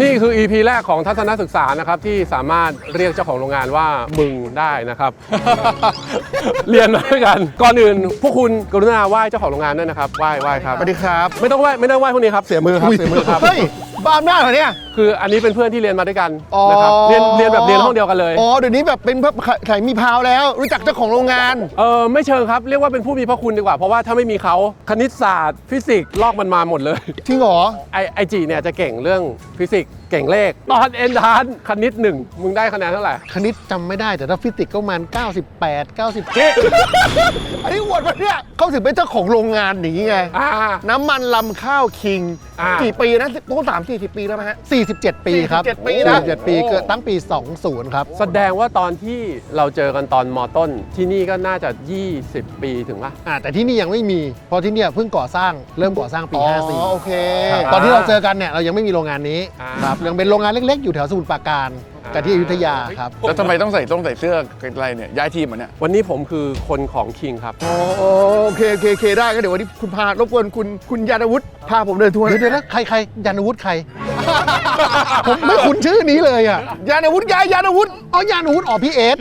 นี่คือ EP แรกของทัศนศึกษานะครับที่สามารถเรียกเจ้าของโรงงานว่ามึงได้นะครับ เรียนมาด้วยกันก่อนอื่นพวกคุณกรุณาไหว้เจ้าของโรงงานด้วยนะครับไหว้ครับ สวัสดีครับ ไม่ต้องไหว้พวกนี้ครับเสียมือครับเสียมือครับ เฮ้ยบ้าอำนาจเหรอเนี่ย คืออันนี้เป็นเพื่อนที่เรียนมาด้วยกันนะครับเรียนแบบเรียนห้องเดียวกันเลย อ๋อเดี๋ยวนี้แบบเป็นไข่มีพาวแล้ว รู้จักเจ้าของโรงงาน ไม่เชิงครับเรียกว่าเป็นผู้มีพระคุณดีกว่าเพราะว่าถ้าไม่มีเขาคณิตศาสตร์ฟิสิกส์ลอกมันมาหมดเลย จริงเหรอ ไอจีเนี่ยจะเก่งเรื่องฟิสิกส์เก่งเลขตอนเอ็นทานคณิต1มึงได้คะแนนเท่าไหร่ คณิตจำไม่ได้แต่ถ้าฟิสิกส์ก็ประมาณ98 97อันนี้อวดมาเนี่ยเขาถึงเป็นเจ้าของโรงงานอย่างนี้ไง น้ำมันลำข้าวคิงกี่ปีนะต้อง30-40 ปีแล้วไหมฮะ47 ปีครับ47 ปีนะ47 ปีเกิดตั้งปี 20ครับแสดงว่าตอนที่เราเจอกันตอนม.ต้นที่นี่ก็น่าจะ20 ปีถึงป่ะแต่ที่นี่ยังไม่มีเพราะที่นี่เพิ่งก่อสร้างเริ่มก่อสร้างปี54โอเคตอนที่เราเจอกันเนี่ยเรายังไม่มีโรงงานนี้ครับยังเป็นโรงงานเล็กๆอยู่แถวสมุทรปราการกับที่อยุธยาครับแล้วทำไมต้องใส่เสื้ออะไรเนี่ยย้ายทีมเหรอเนี่ยวันนี้ผมคือคนของคิงครับโอเคได้ก็เดี๋ยววันนี้คุณพารบกวนคุณยานวุฒิพาผมเดินทัวร์เดี๋ยวนะใครยานวุฒิใคร ผมไม่คุ้นชื่อนี้เลยอ่ะยานวุฒิยานวุฒิยานวุฒิพี่เอส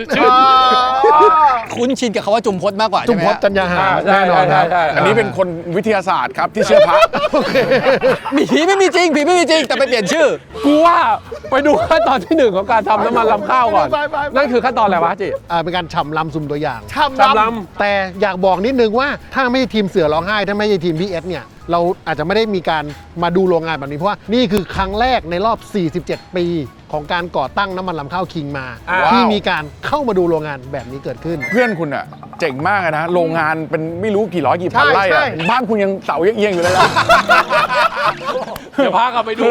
คุ้นชินกับคำว่าจุมพจน์มากกว่าจุมพจน์จัญญาหารแน่นอนครับอันนี้เป็นคนวิทยาศาสตร์ครับที่เชื่อพระมีผีไม่มีจริงแต่ไปเปลี่ยนชื่อกูว่าไปดูขั้นตอนที่1ของการทำน้ำมันลำข้าวก่อนนั่นคือขั้นตอนอะไรวะจิเป็นการฉ่ำลำสุ่มตัวอย่างฉ่ำลำแต่อยากบอกนิดนึงว่าถ้าไม่ใช่ทีมเสือร้องไห้ถ้าไม่ใช่ทีมพี่เอสเนี่ยเราอาจจะไม่ได้มีการมาดูโรงงานแบบนี้เพราะว่านี่คือครั้งแรกในรอบ47 ปีของการก่อตั้งน้ำมันลำข้าวคิงมาที่มีการเข้ามาดูโรงงานแบบนี้เกิดขึ้นเพื่อนคุณอ่ะเจ๋งมากนะโรงงานเป็นไม่รู้กี่ร้อยกี่พันไร่อะบ้านคุณยังเสาเอียงๆอยู่เลยนะเดี๋ยวพากันไปดู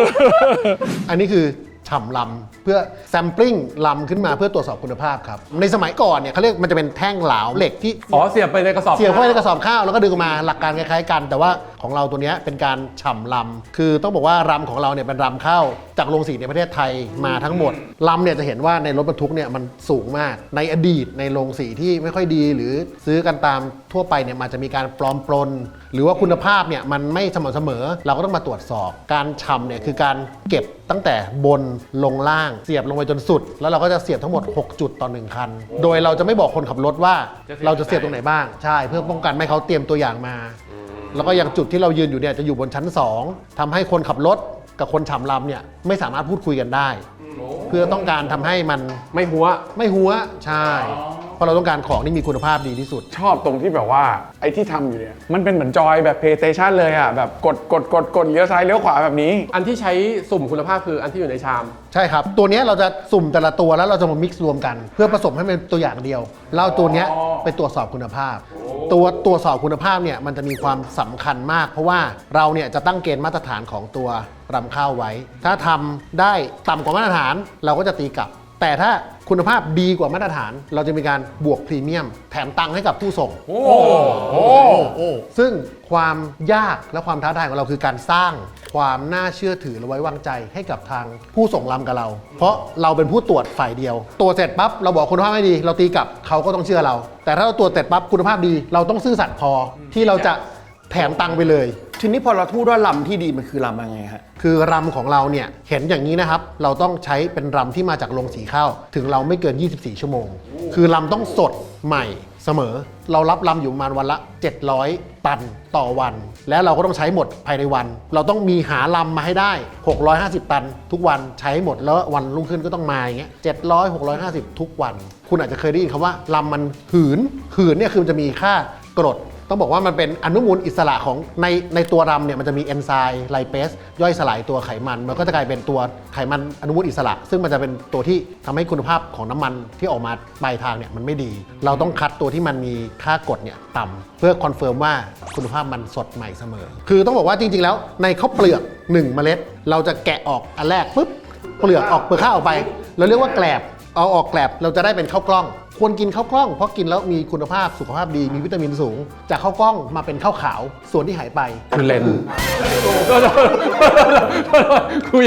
อันนี้คือฉ่ำลำเพื่อแซมปลิ้งลำขึ้นมาเพื่อตรวจสอบคุณภาพครับในสมัยก่อนเนี่ยเขาเรียกมันจะเป็นแท่งเหลาเหล็กที่เสียบไปในกระสอบเสียบเข้าไปในกระสอบข้าวแล้วก็ดึงออกมาหลักการคล้ายๆกันแต่ว่าของเราตัวนี้เป็นการฉ่ำลำคือต้องบอกว่ารำของเราเนี่ยเป็นรำข้าวจากโรงสีในประเทศไทยมาทั้งหมดลำเนี่ยจะเห็นว่าในรถบรรทุกเนี่ยมันสูงมากในอดีตในโรงสีที่ไม่ค่อยดีหรือซื้อกันตามทั่วไปเนี่ยมันจะมีการปลอมปนหรือว่าคุณภาพเนี่ยมันไม่สม่ำเสมอเราก็ต้องมาตรวจสอบการฉ่ำเนี่ยคือการเก็บตั้งแต่บนลงล่างเสียบลงไปจนสุดแล้วเราก็จะเสียบทั้งหมด6จุดต่อ1คันโดยเราจะไม่บอกคนขับรถว่าเราจะเสียบตรงไหนบ้างใช่เพื่อป้องกันไม่ให้เขาเตรียมตัวอย่างมาแล้วก็อย่างจุดที่เรายืนอยู่เนี่ยจะอยู่บนชั้น2ทำให้คนขับรถกับคนฉ่ำลำเนี่ยไม่สามารถพูดคุยกันได้เพื่อต้องการทำให้มันไม่หัวใช่เพราะเราต้องการของที่มีคุณภาพดีที่สุดชอบตรงที่แบบว่าไอ้ที่ทำอยู่เนี่ยมันเป็นเหมือนจอยแบบ PlayStation เลยอ่ะแบบกดเลี้ยวซ้ายเลี้ยวขวาแบบนี้อันที่ใช้สุ่มคุณภาพคืออันที่อยู่ในชามใช่ครับตัวนี้เราจะสุ่มแต่ละตัวแล้วเราจะมามิกซ์รวมกันเพื่อผสมให้เป็นตัวอย่างเดียวเราตัวนี้ไปตรวจสอบคุณภาพตัวตรวจสอบคุณภาพเนี่ยมันจะมีความสำคัญมากเพราะว่าเราเนี่ยจะตั้งเกณฑ์มาตรฐานของตัวรำข้าวไว้ถ้าทำได้ต่ำกว่ามาตรฐานเราก็จะตีกลับแต่ถ้าคุณภาพดีกว่ามาตรฐานเราจะมีการบวกพรีเมียมแถมตังค์ให้กับผู้ส่งซึ่งความยากและความท้าทายของเราคือการสร้างความน่าเชื่อถือและไว้วางใจให้กับทางผู้ส่งลำกับเราเพราะเราเป็นผู้ตรวจฝ่ายเดียวตรวจเสร็จปั๊บเราบอกคุณภาพไม่ดีเราตีกลับเขาก็ต้องเชื่อเราแต่ถ้าเราตรวจเสร็จปั๊บคุณภาพดีเราต้องซื่อสัตย์พอที่เราจะแถมตังค์ไปเลยทีนี้พอเราพูดว่าลำที่ดีมันคือลำยังไงฮะคือรำของเราเนี่ยเห็นอย่างนี้นะครับเราต้องใช้เป็นรำที่มาจากโรงสีข้าวถึงเราไม่เกิน24ชั่วโมงคือรำต้องสดใหม่เสมอเรารับรำอยู่ประมาณวันละ700ตันต่อวันแล้วเราก็ต้องใช้หมดภายในวันเราต้องมีหารำมาให้ได้650ตันทุกวันใช้หมดแล้ววันรุ่งขึ้นก็ต้องมาอย่างเงี้ย700 650ทุกวันคุณอาจจะเคยได้ยินคำว่าลำมันหืนเนี่ยคือมันจะมีค่ากรดต้องบอกว่ามันเป็นอนุมูลอิสระของในตัวรำเนี่ยมันจะมีเอนไซม์ไลเปสย่อยสลายตัวไขมันมันก็จะกลายเป็นตัวไขมันอนุมูลอิสระ ซึ่งมันจะเป็นตัวที่ทำให้คุณภาพของน้ำมันที่ออกมาปลายทางเนี่ยมันไม่ดีเราต้องคัดตัวที่มันมีค่ากรดเนี่ยต่ำเพื่อคอนเฟิร์มว่าคุณภาพมันสดใหม่เสมอคือต้องบอกว่าจริงๆแล้วในข้าวเปลือก1เมล็ดเราจะแกะออกอันแรกปุ๊บเปลือกข้าวออกไปเราเรียกว่าแกลบเอาออกแกลบเราจะได้เป็นข้าวกล้องควรกินข้าวกล้องเพราะกินแล้วมีคุณภาพสุขภาพดีมีวิตามินสูงจากข้าวกล้องมาเป็นข้าวขาวส่วนที่หายไปคือเลนกู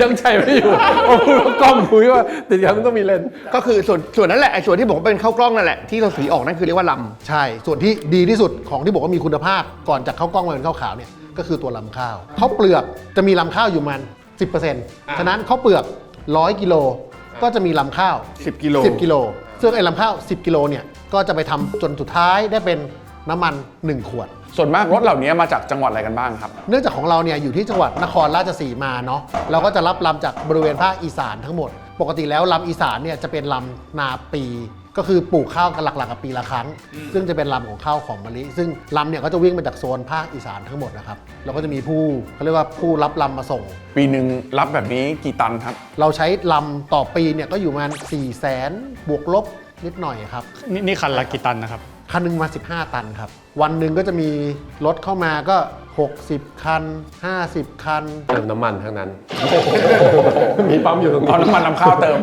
ยังใจไม่อยู่พอพูดว่ากล้องคุยว่าติดยังต้องมีเลนก็คือส่วนนั้นแหละไอ้ส่วนที่บอกว่าเป็นข้าวกล้องนั่นแหละที่เราสีออกนั่นคือเรียกว่าลำใช่ส่วนที่ดีที่สุดของที่บอกว่ามีคุณภาพก่อนจากข้าวกล้องมาเป็นข้าวขาวเนี่ยก็คือตัวลำข้าวข้าวเปลือกจะมีลำข้าวอยู่มัน 10%ฉะนั้นข้าวเปลือก100กิโลก็จะมีลำข้าว 10 กิโล 10กิโลซึ่งไอ้ลำข้าว10กิโลเนี่ยก็จะไปทำจนสุดท้ายได้เป็นน้ำมัน1ขวด ส่วนมากรถเหล่านี้มาจากจังหวัดอะไรกันบ้างครับ เนื่องจากของเราเนี่ยอยู่ที่จังหวัดนครราชสีมาเนาะเราก็จะรับลำจากบริเวณภาคอีสานทั้งหมด ปกติแล้วลำอีสานเนี่ยจะเป็นลำนาปี ก็คือปลูกข้าวกันหลักๆกับปีละครั้ง ซึ่งจะเป็นลำของข้าวของมะลิซึ่งลำเนี่ยก็จะวิ่งมาจากโซนภาคอีสานทั้งหมดนะครับเราก็จะมีผู้เขาเรียกว่าผู้รับลำมาส่ง ปีหนึ่งรับแบบนี้กี่ตันครับ เราใช้ลำต่อปีเนี่ยก็อยู่ประมาณ400,000 บวกลบนิดหน่อยครับ นี่คันละกี่ตันนะครับ คันหนึ่งมา15 ตันครับวันหนึ่งก็จะมีรถเข้ามาก็60 คัน 50 คัน เติมน้ำมันทั้งนั้น มีปั๊มอยู่ตรงนี้ เอาน้ำมันลำข้าวเติม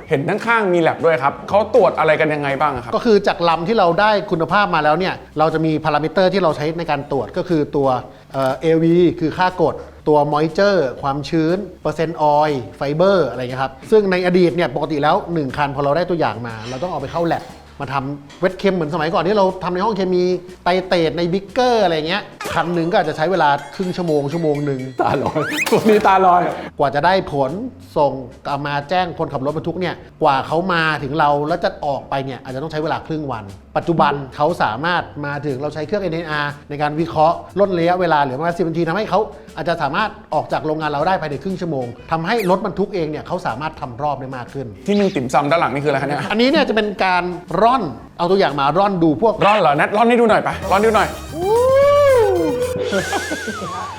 เห็นข้างๆมีแลบด้วยครับเขาตรวจอะไรกันยังไงบ้างครับ ก็คือจากลำที่เราได้คุณภาพมาแล้วเนี่ยเราจะมีพารามิเตอร์ที่เราใช้ในการตรวจก็คือตัวAV คือค่ากรดตัวมอยเจอร์ความชื้นเปอร์เซ็นต์ออยล์ไฟเบอร์อะไรเงี้ยครับซึ่งในอดีตเนี่ยปกติแล้ว 1 คันพอเราได้ตัวอย่างมา เราต้องเอาไปเข้าแลบมาทำเวทเคมเหมือนสมัยก่อนที่เราทำในห้องเคมีไตเตดในบิ๊กเกอร์อะไรเงี้ยคันหนึ่งก็อาจจะใช้เวลาครึ่งชั่วโมงหนึ่ง ตาลอยตัวนี้ตาลอย กว่าจะได้ผลส่งกลับมาแจ้งคนขับรถบรรทุกเนี่ยกว่าเขามาถึงเราแล้วจะออกไปเนี่ยอาจจะต้องใช้เวลาครึ่งวัน ปัจจุบันเขาสามารถมาถึงเราใช้เครื่อง NAR ในการวิเคราะห์ลดระยะเวลาเหลือประมาณ10 นาทีทำให้เขาอาจจะสามารถออกจากโรงงานเราได้ภายในครึ่งชั่วโมงทำให้รถบรรทุกเองเนี่ยเขาสามารถทำรอบได้มากขึ้น ที่นึ่งติ่มซำด้านหลังนี่คืออะไรคะเนี่ย อันนี้เนี่ยจะเป็นการร่อนเอาตัวอย่างมาร่อนดูพวก ร่อนเหรอนัดร่อนให้ดูหน่อยไปร่อนดูหน่อย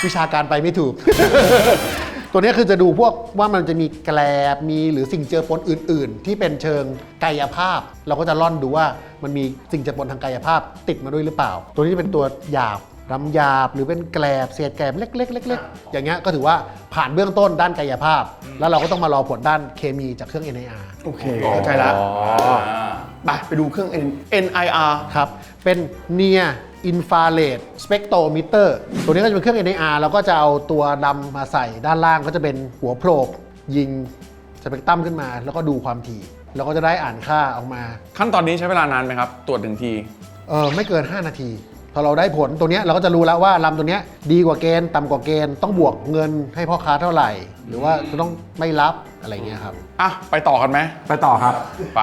วิชาการไปไม่ถูก ตัวนี้คือจะดูพวกว่ามันจะมีแกลบมีหรือสิ่งเจือปนอื่น ๆ ที่เป็นเชิงกายภาพ เราก็จะร่อนดูว่ามันมีสิ่งเจือปนทางกายภาพติดมาด้วยหรือเปล่า ตัวนี้เป็นตัวหยาบรำหยาบหรือเป็นแกลบเศษแกลบเล็กๆๆๆอย่างเงี้ยก็ถือว่าผ่านเบื้องต้นด้านกายภาพ แล้วเราก็ต้องมารอผลด้านเคมีจากเครื่อง NIR โอเค เข้าใจละไปดูเครื่อง NIR ครับ เป็น Near Infrared Spectrometer ตัวนี้ก็จะเป็นเครื่อง NIR แล้วก็จะเอาตัวดำมาใส่ด้านล่างก็จะเป็นหัวโพลกยิงสเปกตรัมขึ้นมา แล้วก็ดูความถี่ แล้วก็จะได้อ่านค่าออกมา ขั้นตอนนี้ใช้เวลานานไหมครับตรวจ1 ที ไม่เกิน 5 นาที พอเราได้ผลตัวเนี้ยเราก็จะรู้แล้วว่าลำตัวเนี้ยดีกว่าเกณฑ์ต่ำกว่าเกณฑ์ต้องบวกเงินให้พ่อค้าเท่าไหร่ หรือว่าจะต้องไม่รับอะไรเงี้ยครับ อ่ะไปต่อกันไหม ไปต่อครับ ไป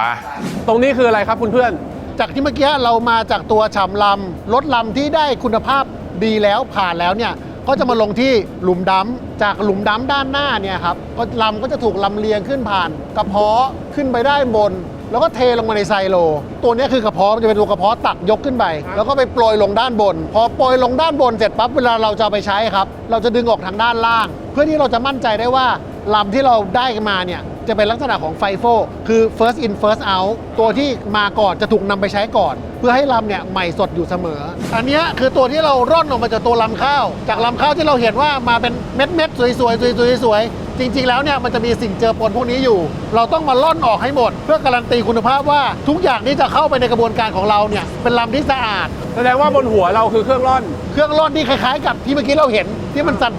ตรงนี้คืออะไรครับคุณเพื่อน จากที่เมื่อกี้เรามาจากตัวฉ่ำลำรถลำที่ได้คุณภาพดีแล้วผ่านแล้วเนี่ยก็จะมาลงที่หลุมดำจากหลุมดำด้านหน้าเนี่ยครับก็ลำก็จะถูกลำเลียงขึ้นผ่านกระเพาะขึ้นไปได้บน แล้วก็เทลงมาในไซโล ตัวนี้คือกระเพาะมันจะเป็นตัวกระเพาะตักยกขึ้นไป แล้วก็ไปโปรยลงด้านบน พอโปรยลงด้านบนเสร็จปั๊บเวลาเราจะเอาไปใช้ครับเราจะดึงออกทางด้านล่าง เพื่อที่เราจะมั่นใจได้ว่าลำที่เราได้มาเนี่ยจะเป็นลักษณะของไฟโฟคือ first in first out ตัวที่มาก่อนจะถูกนำไปใช้ก่อน เพื่อให้ลำเนี่ยใหม่สดอยู่เสมอ อันนี้คือตัวที่เราร่อนออกมาจากตัวลำข้าว จากลำข้าวที่เราเห็นว่ามาเป็นเม็ดๆสวยๆสวยๆจริงๆแล้วเนี่ยมันจะมีสิ่งเจือปนพวกนี้อยู่ เราต้องมาร่อนออกให้หมด เพื่อการันตีคุณภาพว่าทุกอย่างที่จะเข้าไปในกระบวนการของเราเนี่ยเป็นลำที่สะอาด แสดงว่าบนหัวเราคือเครื่องร่อน เครื่องร่อนที่คล้ายๆกับที่เมื่อกี้เราเห็นที่มันสั่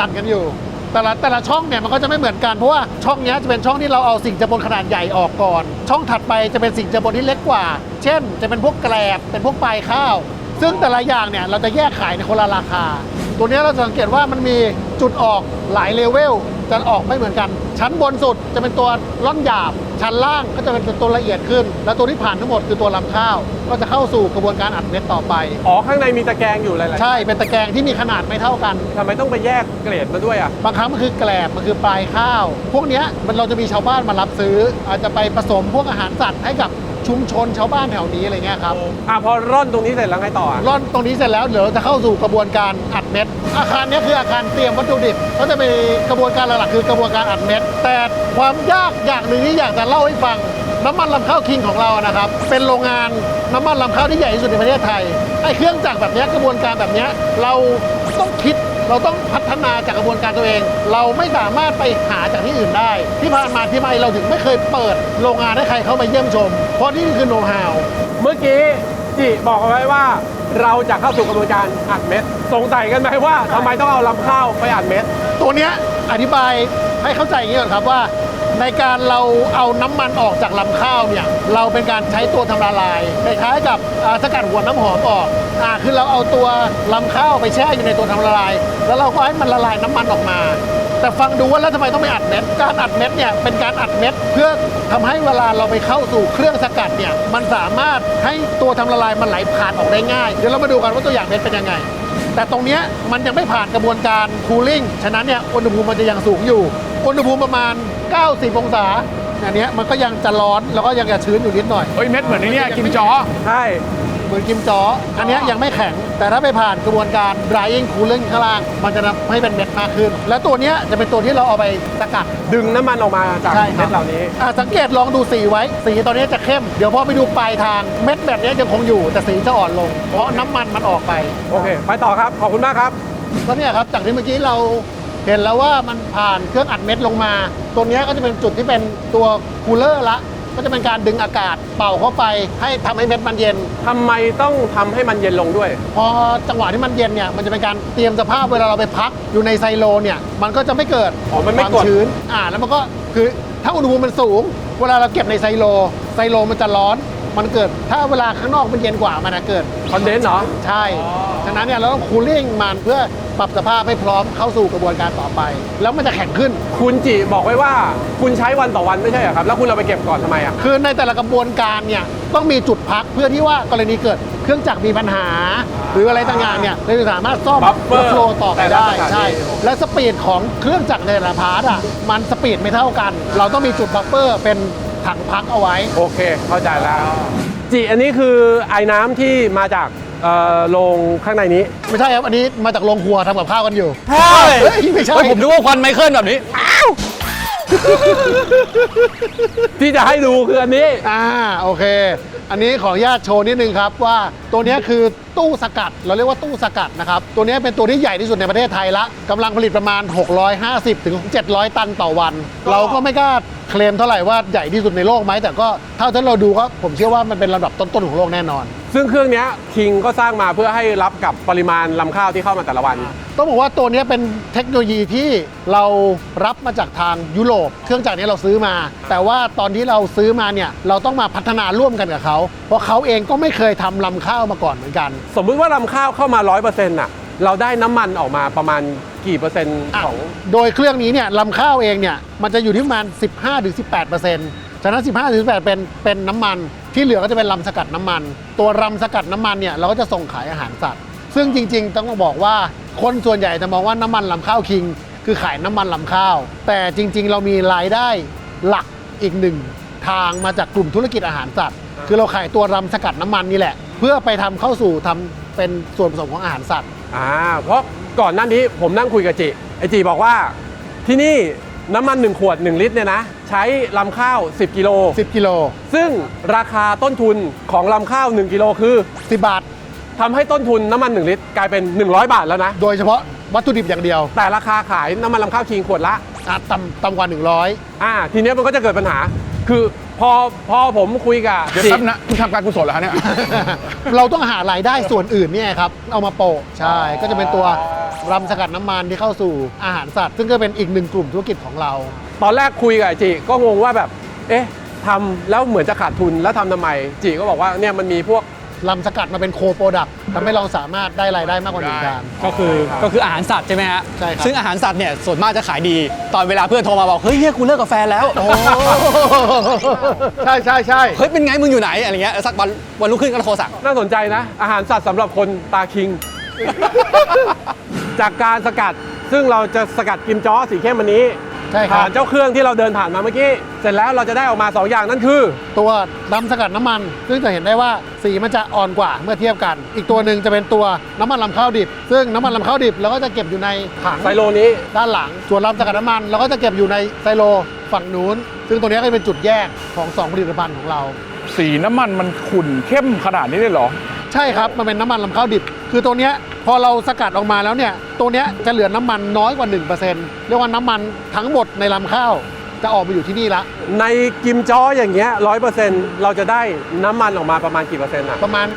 นๆกันอยู่ แต่ละช่องเนี่ยมันก็จะไม่เหมือนกันเพราะว่าช่องนี้จะเป็นช่องที่เราเอาสิ่งเจือปนขนาดใหญ่ออกก่อน ช่องถัดไปจะเป็นสิ่งเจือปนที่เล็กกว่า เช่น จะเป็นพวกแกลบเป็นพวกปลายข้าว ซึ่งแต่ละอย่างเนี่ยเราจะแยกขายในคนละราคา ตัวนี้เราสังเกตว่ามันมีจุดออกหลายเลเวลจะออกไม่เหมือนกัน ชั้นบนสุดจะเป็นตัวร่อนหยาบชั้นล่างก็จะเป็นตัวละเอียดขึ้น และตัวที่ผ่านทั้งหมดคือตัวลำข้าว ก็จะเข้าสู่กระบวนการอัดเม็ดต่อไป อ๋อ ข้างในมีตะแกรงอยู่หลายๆ ใช่เป็นตะแกรงที่มีขนาดไม่เท่ากัน ทำไมต้องไปแยกเกรดมาด้วยอ่ะ บางครั้งมันคือแกลบมันคือปลายข้าว พวกเนี้ยเราจะมีชาวบ้านมารับซื้อ อาจจะไปผสมพวกอาหารสัตว์ให้กับชุมชนชาวบ้านแถวนี้อะไรเงี้ยครับ พอร่อนตรงนี้เสร็จแล้วไงต่ออ่ะ ร่อนตรงนี้เสร็จแล้วเดี๋ยวเราจะเข้าสู่กระบวนการอัดเม็ด อาคารเนี้ยคืออาคารเตรียมวัตถุดิบก็จะมีกระบวนการหลักๆคือกระบวนการอัดเม็ด แต่ความยากอย่างหนึ่งที่อยากจะเล่าให้ฟัง น้ำมันลำข้าวคิงของเรานะครับเป็นโรงงานน้ำมันลำข้าวที่ใหญ่ที่สุดในประเทศไทยไอ้เครื่องจักรแบบเนี้ยกระบวนการแบบเนี้ยเราต้องคิด เราต้องพัฒนาจากกระบวนการตัวเอง เราไม่สามารถไปหาจากที่อื่นได้ ที่ผ่านมาที่ไมเราถึงไม่เคยเปิดโรงงานให้ใครเข้ามาเยี่ยมชม เพราะนี่คือโน้ตฮาว เมื่อกี้จิบอกเอาไว้ว่า เราจะเข้าสู่กระบวนการอัดเม็ด สงสัยกันไหมว่าทำไมต้องเอาลำข้าวไปอัดเม็ด ตัวเนี้ยอธิบายให้เข้าใจอย่างนี้ก่อนครับว่า ในการเราเอาน้ำมันออกจากลำข้าวเนี่ยเราเป็นการใช้ตัวทำละลายคล้ายๆกับสกัดหัวน้ำหอมออกคือเราเอาตัวลำข้าวไปแช่อยู่ในตัวทำละลาย แล้วเราก็ให้มันละลายน้ำมันออกมา พ แต่ฟังดูว่าแล้วทำไมต้องไปอัดเม็ดการอัดเม็ดเนี่ยเป็นการอัดเม็ดเพื่อทำให้เวลาเราไปเข้าสู่เครื่องสกัดเนี่ยมันสามารถให้ตัวทำละลายมันไหลผ่านออกได้ง่ายเดี๋ยวเรามาดูกันว่าตัวอย่างเม็ดเป็นยังไงแต่ตรงเนี้ยมันยังไม่ผ่านกระบวนการคูลิ่งฉะนั้นเนี่ยอุณหภูมิมันจะยังสูงอยู่อุณหภูมิประมาณ 90 องศาอันเนี้ยมันก็ยังจะร้อนแล้วก็ยังจะชื้นอยู่นิดหน่อย เฮ้ยเม็ดเหมือนไอ้เนี่ยกิมจอ ใช่ เหมือนกิมจ้ออันเนี้ยยังไม่แข็งแต่ถ้าไปผ่านกระบวนการ drying cooling ข้างล่างมันจะทำให้เป็นเม็ดมากขึ้น และตัวเนี้ยจะเป็นตัวที่เราเอาไปสกัด ดึงน้ำมันออกมาจาก ใช่ค เม็ รับ ดเหล่านี้ สังเกตลองดูสีไว้ สีตอนนี้จะเข้ม เดี๋ยวพอไปดูปลายทางเม็ดแบบนี้ยังคงอยู่ แต่สีจะอ่อนลง เพราะน้ำมันมันออกไป โอเค ไปต่อครับ ขอบคุณมากครับ ก็เนี่ยครับ จากที่เมื่อกี้เราเห็นแล้วว่ามันผ่านเครื่องอัดเม็ดลงมา ตัวเนี้ยก็จะเป็นจุดที่เป็นตัวคูลเลอร์ละ ก็จะเป็นการดึงอากาศเป่าเข้าไปให้ทำให้เม็ดมันเย็น ทำไมต้องทำให้มันเย็นลงด้วย พอจังหวะที่มันเย็นเนี่ยมันจะเป็นการเตรียมสภาพเวลาเราไปพักอยู่ในไซโลเนี่ยมันก็จะไม่เกิด อ๋อมันไม่ ควา กด ชื้นแล้วมันก็คือถ้าอุณหภูมิมันสูง เวลาเราเก็บในไซโลมันจะร้อนมันเกิด ถ้าเวลาข้างนอกมันเย็นกว่ามันจะเกิด คอนเดนซ์เหรอ ใช่ฉะนั้นเนี่ยเราต้องคูลิ่งมันเพื่อปรับสภาพให้พร้อมเข้าสู่กระบวนการต่อไป แล้วมันจะแข็งขึ้น คุณจิบอกไว้ว่าคุณใช้วันต่อวันไม่ใช่เหรอครับ แล้วคุณเอาไปเก็บก่อนทำไมอ่ะ คือในแต่ละกระบวนการเนี่ยต้องมีจุดพักเพื่อที่ว่ากรณีเกิดเครื่องจักรมีปัญหา หรืออะไรต่างๆเนี่ยเราจะสามารถซ่อม Buffer และโฟลว์ต่อไป แต่ละ ได้ สถานี ใช่ และสปีดของเครื่องจักรในแต่ละพาร์ทอ่ะมันสปีดไม่เท่ากัน เราต้องมีจุดบัฟเฟอร์เป็นถังพักเอาไว้ โอเค เข้าใจแล้ว จิอันนี้คือไอ้น้ำที่มาจากโรงข้างในนี้ ไม่ใช่ครับอันนี้มาจากโรงครัวทำกับข้าวกันอยู่ ใช่ เฮ้ยไม่ใช่ เฮ้ยผมนึกว่าควันไมเคิลแบบนี้ ที่จะให้ดูคืออันนี้ โอเค อันนี้ขออนุญาตโชว์นิดนึงครับว่าตัวนี้คือตู้สกัด เราเรียกว่าตู้สกัดนะครับ ตัวนี้เป็นตัวที่ใหญ่ที่สุดในประเทศไทยละกำลังผลิตประมาณ 650 ถึง 700 ตันต่อวัน เราก็ไม่กล้าเคลมเท่าไหร่ว่าใหญ่ที่สุดในโลกไหม แต่ก็เท่าที่เราดูก็ผมเชื่อว่ามันเป็นลำดับต้นๆของโลกแน่นอน ซึ่งเครื่องเนี้ยคิงก็สร้างมาเพื่อให้รับกับปริมาณลำข้าวที่เข้ามาแต่ละวัน ต้องบอกว่าตัวนี้เป็นเทคโนโลยีที่เรารับมาจากทางยุโรปเครื่องจักรนี้เราซื้อมา แต่ว่าตอนที่เราซื้อมาเนี่ยเราต้องมาพัฒนาร่วมกันกับเขาเพราะเขาเองก็ไม่เคยทำลำข้าวมาก่อนเหมือนกัน สมมุติว่าลำข้าวเข้ามา 100%น่ะ เราได้น้ำมันออกมาประมาณกี่เปอร์เซ็นต์ของ โดยเครื่องนี้เนี่ยลำข้าวเองเนี่ยมันจะอยู่ที่ประมาณ 15-18%ฉะนั้น 15-18%เป็นน้ำมันที่เหลือก็จะเป็นลำสกัดน้ำมัน ตัวลำสกัดน้ำมันเนี่ยเราก็จะส่งขายอาหารสัตว์ ซึ่งจริงๆต้องบอกว่าคนส่วนใหญ่จะมองว่าน้ำมันลำข้าวคิงคือขายน้ำมันลำข้าว แต่จริงๆเรามีรายได้หลักอีกหนึ่งทางมาจากกลุ่มธุรกิจอาหารสัตว์ คือเราขายตัวลำสกัดน้ำมันนี่แหละ เพื่อไปทำเข้าสู่ทำเป็นส่วนผสมของอาหารสัตว์ เพราะก่อนหน้านี้ผมนั่งคุยกับจิไอจิบอกว่าที่นี่น้ำมัน 1 ขวด 1 ลิตรเนี่ยนะ ใช้ลำข้าว 10 กิโล 10 กิโล ซึ่งราคาต้นทุนของลำข้าว 1 กิโลคือ 10 บาท ทำให้ต้นทุนน้ำมัน 1 ลิตรกลายเป็น 100 บาทแล้วนะ โดยเฉพาะวัตถุดิบอย่างเดียว แต่ราคาขายน้ำมันลำข้าวคิงขวดละ ต่ำกว่า 100 ทีเนี้ยมันก็จะเกิดปัญหา คือพอผมคุยกับ เดี๋ยว จิ แป๊บนะคุณทำการกุศลเหรอคะเนี่ย เราต้องหารายได้ส่วนอื่นเนี่ยครับเอามาโปะใช่ก็จะเป็นตัวรำสกัดน้ำมันที่เข้าสู่อาหารสัตว์ ซึ่งก็เป็นอีกหนึ่งกลุ่มธุรกิจของเรา ตอนแรกคุยกับจิก็งงว่าแบบ เอ๊ะทำแล้วเหมือนจะขาดทุนแล้วทำไมจิก็บอกว่าเนี่ยมันมีพวก รำสกัดมาเป็นโคโปรดักต์ทำให้เราสามารถได้รายได้มากกว่า1ทาง ก็คืออาหารสัตว์ใช่ไหมฮะ ใช่ครับ ซึ่งอาหารสัตว์เนี่ยส่วนมากจะขายดี ตอนเวลาเพื่อนโทรมาบอก เฮ้ยเฮียกูเลิกกับแฟนแล้ว โอ้ใช่ใช่ใช่ เฮ้ยเป็นไงมึงอยู่ไหนอะไรเงี้ยสักวันรุ่งขึ้นก็โทรสั่ง น่าสนใจนะ อาหารสัตว์สำหรับคนตาคิง จากการสกัดซึ่งเราจะสกัดกิมจ้อสีเข้มอันนี้ ใช่ครั ผ่า บ นเจ้าเครื่องที่เราเดินผ่านมาเมื่อกี้ เสร็จแล้วเราจะได้ออกมา 2 อย่างนั่นคือ ตัวรำสกัดน้ำมัน ซึ่งจะเห็นได้ว่าสีมันจะอ่อนกว่าเมื่อเทียบกัน อีกตัวหนึ่งจะเป็นตัวน้ำมันลำข้าวดิบ ซึ่งน้ำมันลำข้าวดิบเราก็จะเก็บอยู่ในถัง ไซโลนี้ ด้านหลัง ส่วนลำสกัดน้ำมันเราก็จะเก็บอยู่ในไซโลฝั่งนู้น ซึ่งตรงนี้ก็จะเป็นจุดแยกของ2ผลิตภัณฑ์ของเรา สีน้ำมันมันขุ่นเข้มขนาดนี้เลยเหรอ ใช่ครับ มันเป็นน้ำมันลำข้าวดิบ คือตัวเนี้ยพอเราสกัดออกมาแล้วเนี่ย ตัวเนี้ยจะเหลือน้ำมันน้อยกว่า 1%เรียกว่าน้ำมันทั้งหมดในลำข้าวจะออกมาอยู่ที่นี่ละ ในกิมจ้ออย่างเงี้ย100%เราจะได้น้ำมันออกมาประมาณกี่เปอร์เซ็นต์อะ ประมาณ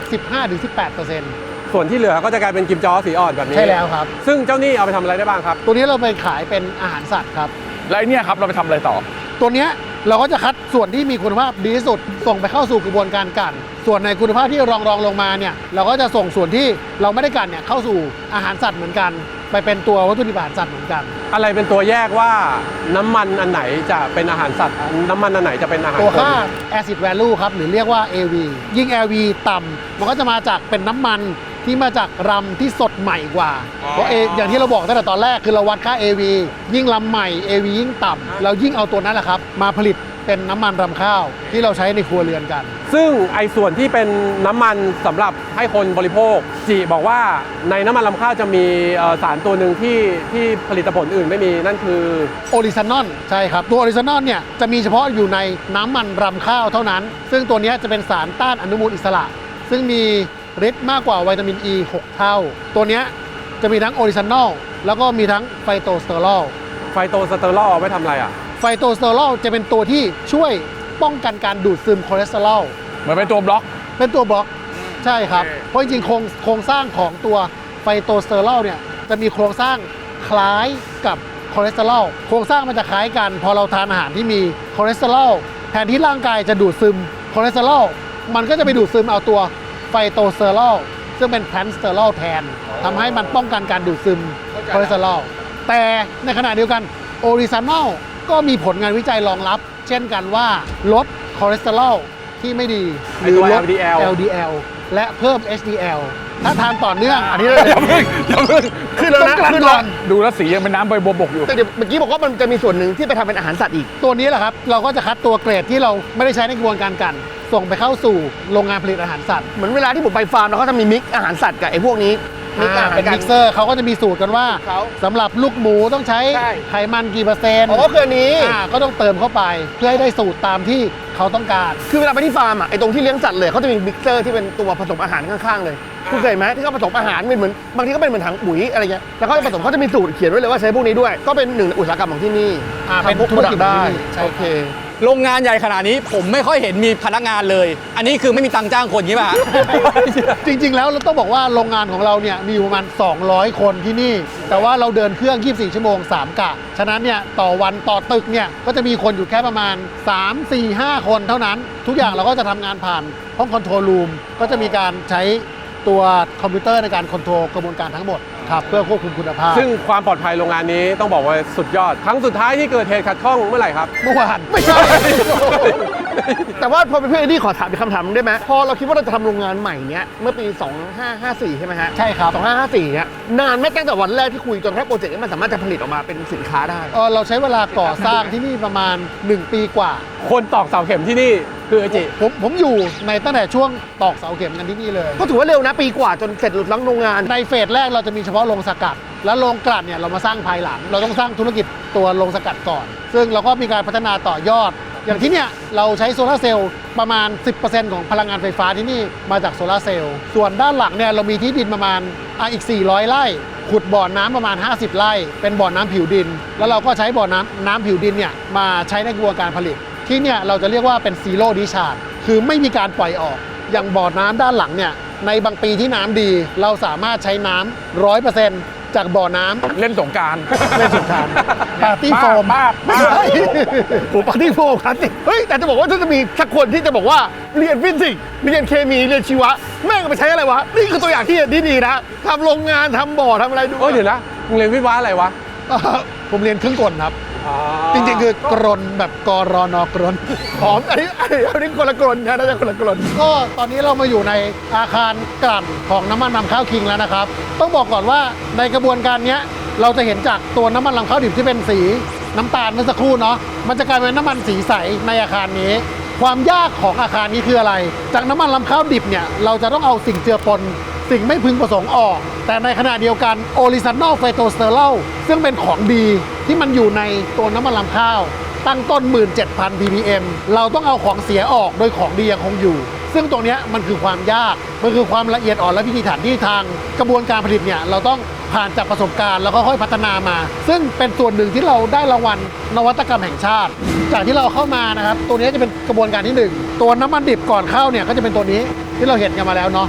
15-18% ส่วนที่เหลือก็จะกลายเป็นกิมจ้อสีอ่อนแบบนี้ ใช่แล้วครับ ซึ่งเจ้านี่เอาไปทำอะไรได้บ้างครับ ตัวนี้เราไปขายเป็นอาหารสัตว์ครับ แล้วไอ้เนี่ยครับเราไปทำอะไรต่อ ตัวเนี้ย เราก็จะคัดส่วนที่มีคุณภาพดีที่สุดส่งไปเข้าสู่กระบวนการกลั่นส่วนในคุณภาพที่รองลงมาเนี่ยเราก็จะส่งส่วนที่เราไม่ได้กลั่นเนี่ยเข้าสู่อาหารสัตว์เหมือนกัน ไปเป็นตัววัตถุดิบอาหารสัตว์เหมือนกัน อะไรเป็นตัวแยกว่าน้ำมันอันไหนจะเป็นอาหารสัตว์น้ำมันอันไหนจะเป็นอาหาร ตัว คน ค่า acid value ครับหรือเรียกว่า AV ยิ่ง AV ต่ำมันก็จะมาจากเป็นน้ำมันที่มาจากรำที่สดใหม่กว่าเพราะอย่างที่เราบอกตั้งแต่ตอนแรกคือเราวัดค่า AV ยิ่งรำใหม่ AV ยิ่งต่ำเรายิ่งเอาตัวนั้นแหละครับมาผลิตเป็นน้ำมันรำข้าวที่เราใช้ในครัวเรือนกัน ซึ่งไอ้ส่วนที่เป็นน้ำมันสำหรับให้คนบริโภคจีบอกว่าในน้ำมันรำข้าวจะมีสารตัวหนึ่งที่ผลิตผลอื่นไม่มีนั่นคือ โอลิซานอลใช่ครับตัวโอลิซานอลเนี่ยจะมีเฉพาะอยู่ในน้ำมันรำข้าวเท่านั้น ซึ่งตัวนี้จะเป็นสารต้านอนุมูลอิสระ ซึ่งมีฤทธิ์มากกว่าวิตามิน E 6 เท่า ตัวนี้จะมีทั้งโอลิซานอลแล้วก็มีทั้งไฟโตสเตอรอล ไฟโตสเตอรอลเอาไว้ทำอะไรอ่ะ ไฟโตสเตอรอลจะเป็นตัวที่ช่วยป้องกันการดูดซึมคอเลสเตอรอล เหมือนเป็นตัวบล็อก เป็นตัวบล็อกใช่ครับ เพราะจริงๆโครงสร้างของตัวไฟโตสเตอรอลเนี่ยจะมีโครงสร้างคล้ายกับคอเลสเตอรอลโครงสร้างมันจะคล้ายกันพอเราทานอาหารที่มีคอเลสเตอรอลแทนที่ร่างกายจะดูดซึมคอเลสเตอรอลมันก็จะไปดูดซึมเอาตัวไฟโตสเตอรอลซึ่งเป็นแพลนสเตอรอลแทนทำให้มันป้องกันการดูดซึมคอเลสเตอรอลแต่ในขณะเดียวกันโอริซานอลก็มีผลงานวิจัยรองรับ เช่นกันว่าลดคอเลสเตอรอลที่ไม่ดีหรือลด LDL และเพิ่ม HDL ถ้าทานต่อเนื่องอันนี้เรา อย่าเพิ่งขึ้นแล้วนะ ต้องกลั่น ขึ้น ก่ แล้ว อน ดูแล้วสียังเป็นน้ำใบบกอยู่ แต่เดี๋ยวเมื่อกี้บอกว่ามันจะมีส่วนหนึ่งที่ไปทำเป็นอาหารสัตว์อีก ตัวนี้แหละครับเราก็จะคัดตัวเกรดที่เราไม่ได้ใช้ในกระบวนการกลั่นส่งไปเข้าสู่โรงงานผลิตอาหารสัตว์ เหมือนเวลาที่ผมไปฟาร์มเราก็จะมีมิกอาหารสัตว์กับไอ้พวกนี้มิกอาหาร เป็น กัน มิกเซอร์เขาก็จะมีสูตรกันว่า เขา สำหรับลูกหมูต้องใช้ ใช่ ไขมันกี่เปอร์เซ็นต์ อ๋อคืออันนี้ ก็ต้องเติมเข้าไปเพื่อให้ได้สูตรตามที่เขาต้องการ คือเวลาไปที่ฟาร์มอ่ะไอ้ตรงที่เลี้ยงสัตว์เลยเขาจะมีมิกเซอร์ที่เป็นตัวผสมอาหารข้างๆเลยคุณเคยไหมที่เขาผสมอาหารเป็นเหมือนบางทีก็เป็นเหมือนถังปุ๋ยอะไรเงี้ยแล้วเขาจะผสมเขาจะมีสูตรเขียนไว้เลยว่าใช้พวกนี้ด้วยก็เป็นหนึ่งในอุตสาหกรรมของที่นี่ เป็น ทำพวก ธุรกิจ ได้ ของที่นี่ใช่ โอเค โรงงานใหญ่ขนาดนี้ผมไม่ค่อยเห็นมีพนักงานเลย อันนี้คือไม่มีตังค์จ้างคนงี้ป่ะฮะ จริงๆ แล้วเราต้องบอกว่าโรงงานของเราเนี่ยมีอยู่ประมาณ 200 คนที่นี่ แต่ว่าเราเดินเครื่อง 24 ชั่วโมง 3 กะ ฉะนั้นเนี่ยต่อวันต่อตึกเนี่ยก็จะมีคนอยู่แค่ประมาณ 3 4 5 คนเท่านั้น ทุกอย่างเราก็จะทำงานผ่านห้องคอนโทรลรูมก็จะมีการใช้ตัวคอมพิวเตอร์ในการคอนโทรลกระบวนการทั้งหมดครับเพื่อควบคุมคุณภาพ ซึ่งความปลอดภัยโรงงานนี้ต้องบอกว่าสุดยอด ครั้งสุดท้ายที่เกิดเหตุขัดข้องเมื่อไหร่ครับ เมื่อวาน ไม่ใช่ แต่ว่าพอเป็นเพื่อนเอ็ดดี้ขอถามอีกคำถามหนึ่งได้ไหมพอเราคิดว่าเราจะทำโรงงานใหม่เนี้ยเมื่อปี 2554 ใช่ไหมฮะ ใช่ครับ 2554เนี่ยนานไหมตั้งแต่วันแรกที่คุยจนแค่โปรเจกต์นี้มันสามารถจะผลิตออกมาเป็นสินค้าได้ เราใช้เวลาก่อสร้างที่นี่ประมาณ 1 ปีกว่า คนตอกเสาเข็มที่นี่คือไอจิ ผมอยู่ในตั้งแต่ช่วงตอกเสาเข็มกันที่นี่เลย ก็ถือว่าเร็วนะปีกว่าจนเสร็จหลุดลังโรงงาน ในเฟสแรกเราจะมีเฉพาะโรงสกัด แล้วโรงกลั่นเนี่ยเรามาสร้างภายหลัง เราต้องสร้างธุรกิจตัวโรงสกัดก่อน ซึ่งเราก็มีการพัฒนาต่อยอด อย่างที่เนี่ยเราใช้โซลาร์เซลล์ประมาณ 10% ของพลังงานไฟฟ้าที่นี่มาจากโซลาร์เซลล์ส่วนด้านหลังเนี่ยเรามีที่ดินประมาณอีก 400 ไร่ ขุดบ่อน้ำประมาณ 50 ไร่ เป็นบ่อน้ำผิวดิน แล้วเราก็ใช้บ่อน้ำผิวดินเนี่ยมาใช้ในกระบวนการผลิต ที่เนี่ยเราจะเรียกว่าเป็นซีโร่ดิชาร์จคือไม่มีการปล่อยออก อย่างบ่อน้ำด้านหลังเนี่ยในบางปีที่น้ำดี เราสามารถใช้น้ำ 100% จากบ่อน้ำ เล่นสงกราร เล่นสงกรานต์ปาร์ตี้โฟม บ้า ไม่ใช่ ผมปาร์ตี้โฟมครับเฮ้ยแต่จะบอกว่าถ้าจะมีสักคนที่จะบอกว่าเรียนฟิสิกส์เรียนเคมีเรียนชีวะแม่งเอาไปใช้อะไรวะนี่คือตัวอย่างที่ดีๆนะทำโรงงานทำบ่อทำอะไรดู เดี๋ยวนะมึงเรียนวิทย์วะอะไรวะ ผมเรียนเครื่องกลครับ จริงๆคือกรนแบบกรนกรน หอมอันนี้คนละกลนนะน่าจะคนละกลน ก็ตอนนี้เรามาอยู่ในอาคารกลั่นของน้ำมันรำข้าวคิงแล้วนะครับ ต้องบอกก่อนว่าในกระบวนการเนี้ยเราจะเห็นจากตัวน้ำมันรำข้าวดิบที่เป็นสีน้ำตาลเมื่อสักครู่เนาะมันจะกลายเป็นน้ำมันสีใสในอาคารนี้ ความยากของอาคารนี้คืออะไร จากน้ำมันรำข้าวดิบเนี่ยเราจะต้องเอาสิ่งเจือปน สิ่งไม่พึงประสงค์ออก แต่ในขณะเดียวกันโอลิซานอลไฟโตสเตอรอลซึ่งเป็นของดีที่มันอยู่ในตัวน้ำมันรำข้าว ตั้งต้น 17,000 ppm เราต้องเอาของเสียออกโดยของดียังคงอยู่ ซึ่งตรงเนี้ยมันคือความยาก มันคือความละเอียดอ่อนและพิถีพิถันที่ทางกระบวนการผลิตเนี่ยเราต้องผ่านจากประสบการณ์แล้วก็ค่อยพัฒนามา ซึ่งเป็นส่วนหนึ่งที่เราได้รางวัลนวัตกรรมแห่งชาติ จากที่เราเข้ามานะครับตัวนี้จะเป็นกระบวนการที่ 1 ตัวน้ำมันดิบก่อนเข้าเนี่ยก็จะเป็นตัวนี้ที่เราเห็นกันมาแล้วเนาะ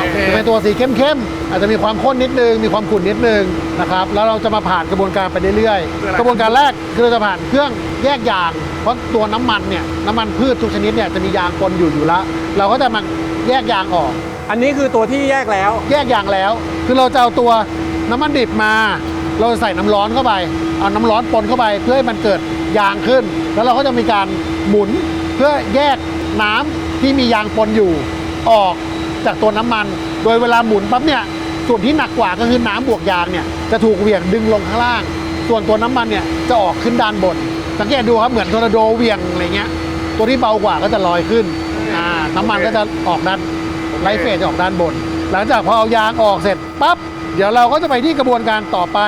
โอเค จะเป็นตัวสีเข้มๆอาจจะมีความข้นนิดนึงมีความขุ่นนิดนึงนะครับแล้วเราจะมาผ่านกระบวนการไปเรื่อยๆกระบวนการแรกคือเราจะผ่านเครื่องแยกยาง เพราะตัวน้ำมันเนี่ยน้ำมันพืชทุกชนิดเนี่ยจะมียางปนอยู่แล้วเราก็จะมาแยกยางออก อันนี้คือตัวที่แยกแล้ว แยกยางแล้ว คือเราจะเอาตัวน้ำมันดิบมา เราใส่น้ำร้อนเข้าไปเอาน้ำร้อนปนเข้าไปเพื่อให้มันเกิดยางขึ้น แล้วเราก็จะมีการหมุนเพื่อแยกน้ำที่มียางปนอยู่ออกจากตัวน้ำมัน โดยเวลาหมุนปั๊บเนี่ยส่วนที่หนักกว่าก็คือน้ำบวกยางเนี่ยจะถูกเหวี่ยงดึงลงข้างล่าง ส่วนตัวน้ำมันเนี่ยจะออกขึ้นด้านบนสังเกตดูครับเหมือนทอร์นาโดเหวี่ยงอะไรเงี้ยตัวที่เบากว่าก็จะลอยขึ้นน้ำมันก็จะออกด้านไลท์เฟสจะออกด้านบน หลังจากพอเอายางออกเสร็จปั๊บเดี๋ยวเราก็จะไปที่กระบวนการต่อไป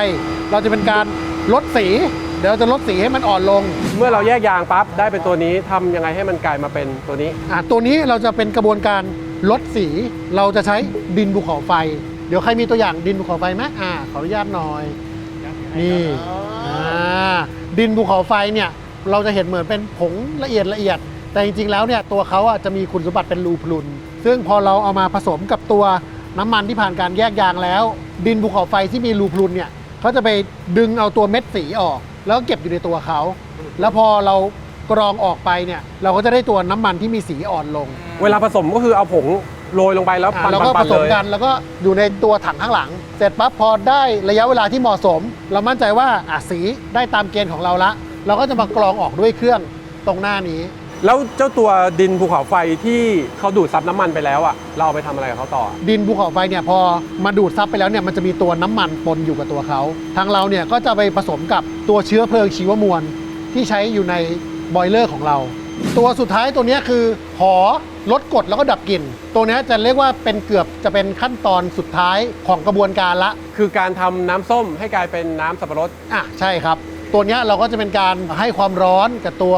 เราจะเป็นการลดสีเดี๋ยวเราจะลดสีให้มันอ่อนลง เมื่อเราแยกยางปั๊บได้เป็นตัวนี้ทำยังไงให้มันกลายมาเป็นตัวนี้ ตัวนี้เราจะเป็นกระบวนการลดสีเราจะใช้ดินภูเขาไฟเดี๋ยวใครมีตัวอย่างดินภูเขาไฟไหมขออนุญาตหน่อยนี่ดินภูเขาไฟเนี่ยเราจะเห็นเหมือนเป็นผงละเอียดแต่จริงๆแล้วเนี่ยตัวเขาจะมีคุณสมบัติเป็นรูพรุนซึ่งพอเราเอามาผสมกับตัวน้ำมันที่ผ่านการแยกยางแล้ว ดินภูเขาไฟที่มีรูพรุนเนี่ยเขาจะไปดึงเอาตัวเม็ดสีออกแล้วก็เก็บอยู่ในตัวเขาแล้วพอเรากรองออกไปเนี่ยเราก็จะได้ตัวน้ำมันที่มีสีอ่อนลง เวลาผสมก็คือเอาผงโรยลงไปแล้วปั่น แล้วก็ผสม เลย กันแล้วก็อยู่ในตัวถังข้างหลัง เสร็จปั๊บพอได้ระยะเวลาที่เหมาะสม เรามั่นใจว่าสีได้ตามเกณฑ์ของเราละเราก็จะมากรองออกด้วยเครื่องตรงหน้านี้ แล้วเจ้าตัวดินภูเขาไฟที่เขาดูดซับน้ำมันไปแล้วอ่ะเราเอาไปทำอะไรกับเขาต่อ ดินภูเขาไฟเนี่ยพอมาดูดซับไปแล้วเนี่ยมันจะมีตัวน้ำมันปนอยู่กับตัวเขาทางเราเนี่ยก็จะไปผสมกับตัวเชื้อเพลิงชีวมวลที่ใช้อยู่ในบอยเลอร์ของเรา ตัวสุดท้ายตัวนี้คือหอลดกรดแล้วก็ดับกลิ่นตัวนี้จะเรียกว่าเป็นเกือบจะเป็นขั้นตอนสุดท้ายของกระบวนการละ คือการทำน้ำส้มให้กลายเป็นน้ำสับปะรด ใช่ครับตัวนี้เราก็จะเป็นการให้ความร้อนกับตัว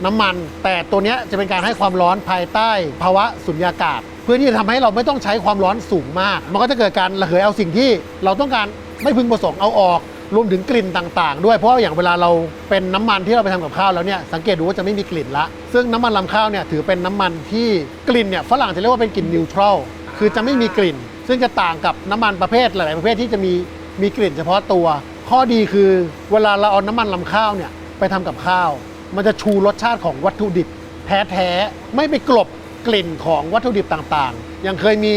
น้ำมัน แต่ตัวนี้จะเป็นการให้ความร้อนภายใต้ภาวะสุญญากาศ เพื่อที่จะทำให้เราไม่ต้องใช้ความร้อนสูงมาก มันก็จะเกิดการระเหยเอาสิ่งที่เราต้องการไม่พึงประสงค์เอาออกรวมถึงกลิ่นต่างๆด้วยเพราะอย่างเวลาเราเป็นน้ำมันที่เราไปทำกับข้าวแล้วเนี่ยสังเกตดูว่าจะไม่มีกลิ่นละซึ่งน้ำมันรำข้าวเนี่ยถือเป็นน้ำมันที่กลิ่นเนี่ยฝรั่งจะเรียกว่าเป็นกลิ่นนิวทรัลคือจะไม่มีกลิ่น ซึ่งจะต่างกับน้ำมันประเภทหลายๆประเภทที่จะมีกลิ่นเฉพาะตัวข้อดีคือเวลาเราเอาน้ำมันรำข้าวเนี่ยไปทำกับข้าวมันจะชูรสชาติของวัตถุดิบแท้ๆไม่ไปกลบกลิ่นของวัตถุดิบต่างๆอย่างเคยมี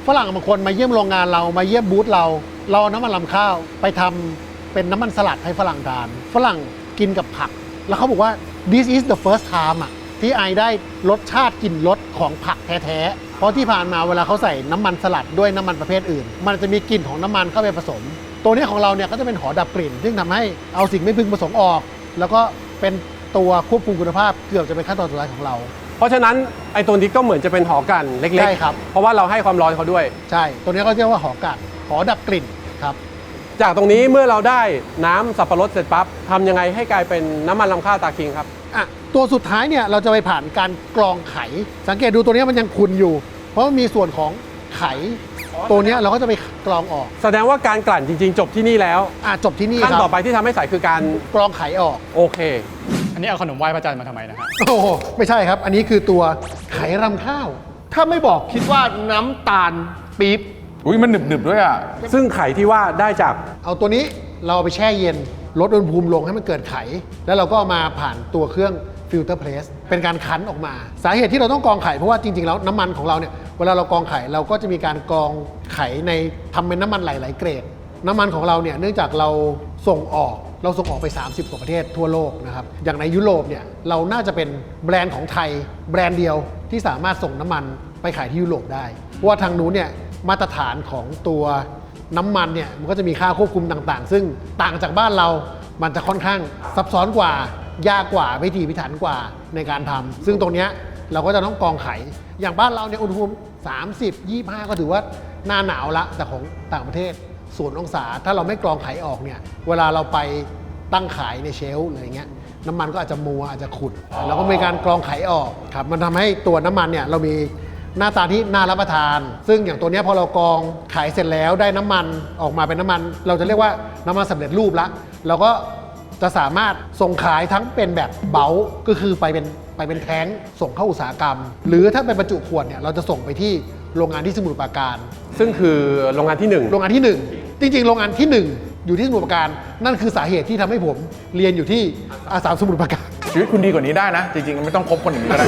ฝรั่งบางคนมาเยี่ยมโรงงานเรามาเยี่ยมบูธเราเอาน้ำมันรำข้าวไปทำเป็นน้ำมันสลัดให้ฝรั่งทานฝรั่งกินกับผักแล้วเขาบอกว่า this is the first time ที่ไอได้รสชาติกลิ่นรสของผักแท้ๆเพราะที่ผ่านมาเวลาเขาใส่น้ำมันสลัดด้วยน้ำมันประเภทอื่นมันจะมีกลิ่นของน้ำมันเข้าไปผสมตัวนี้ของเราเนี่ยก็จะเป็นหอดับกลิ่นซึ่งทำให้เอาสิ่งไม่พึงประสงค์ออกแล้วก็เป็นตัวควบคุมคุณภาพเกือบจะเป็นขั้นตอนสุดท้ายของเราเพราะฉะนั้นไอ้ตัวนี้ก็เหมือนจะเป็นหอกันเล็กๆ ใช่ครับ เพราะว่าเราให้ความร้อนเขาด้วย ใช่ตัวนี้ก็เรียกว่าหอกัดหอดับกลิ่นครับ จากตรงนี้เมื่อเราได้น้ำสับปะรดเสร็จปั๊บทำยังไงให้กลายเป็นน้ำมันรำข้าวตาคิงครับ ตัวสุดท้ายเนี่ยเราจะไปผ่านการกรองไขสังเกตดูตัวนี้มันยังขุ่นอยู่ เพราะมันมีส่วนของไขตัวนี้เราก็จะไปกรองออก แสดงว่าการกลั่นจริงๆ จบที่นี่แล้ว จบที่นี่ ขั้น ครับ ต่อไปที่ทำให้ใสคือการ กรองไขออก โอเค อันนี้เอาขนมไหว้พระจันทร์มาทำไมนะฮะ โอ้โหไม่ใช่ครับ อันนี้คือตัวไขรำข้าว ถ้าไม่บอกคิดว่าน้ำตาลปี๊บ อุ้ยมันหนึบๆด้วยอ่ะ ซึ่งไข่ที่ว่าได้จาก เอาตัวนี้เราเอาไปแช่เย็นลดอุณหภูมิลงให้มันเกิดไข แล้วเราก็เอามาผ่านตัวเครื่องฟิลเตอร์เพรสเป็นการคั้นออกมา สาเหตุที่เราต้องกรองไข่เพราะว่าจริงๆแล้วน้ำมันของเราเนี่ยเวลาเรากรองไข่เราก็จะมีการกรองไข่ในทำเป็นน้ำมันหลายๆเกรด น้ำมันของเราเนี่ยเนื่องจากเราส่งออกไป30กว่าประเทศทั่วโลกนะครับอย่างในยุโรปเนี่ยเราน่าจะเป็นแบรนด์ของไทยแบรนด์เดียวที่สามารถส่งน้ำมันไปขายที่ยุโรปได้เพราะว่าทางนู้นเนี่ยมาตรฐานของตัวน้ำมันเนี่ยมันก็จะมีค่าควบคุมต่างๆ ซึ่งต่างจากบ้านเรามันจะค่อนข้างซับซ้อนกว่ายากกว่าพิถีพิถันกว่าในการทำซึ่งตรงเนี้ยเราก็จะต้องกรองไขอย่างบ้านเราเนี่ยอุณหภูมิ30 25ก็ถือว่าหน้าหนาวละแต่ของต่างประเทศ0 องศาถ้าเราไม่กรองไขออกเนี่ยเวลาเราไปตั้งขายในเชลฟ์อะไรเงี้ยน้ำมันก็อาจจะมัวอาจจะขุ่นเราก็มีการกรองไขออกครับมันทำให้ตัวน้ำมันเนี่ยเรามีหน้าตาที่น่ารับประทานซึ่งอย่างตัวนี้พอเรากรองขายเสร็จแล้วได้น้ำมันออกมาเป็นน้ำมันเราจะเรียกว่าน้ำมันสำเร็จรูปละเราก็จะสามารถส่งขายทั้งเป็นแบบเบาก็คือไปเป็นแท้งส่งเข้าอุตสาหกรรมหรือถ้าเป็นบรรจุขวดเนี่ยเราจะส่งไปที่โรงงานที่สมุทรปราการ ซึ่งคือโรงงานที่ 1 โรงงานที่ 1 จริงๆโรงงานที่ 1 อยู่ที่สมุทรปราการนั่นคือสาเหตุที่ทำให้ผมเรียนอยู่ที่อาสาสมุทรปราการ ชีวิตคุณดีกว่านี้ได้นะ จริงๆไม่ต้องคบคนอย่างนี้ก็ได้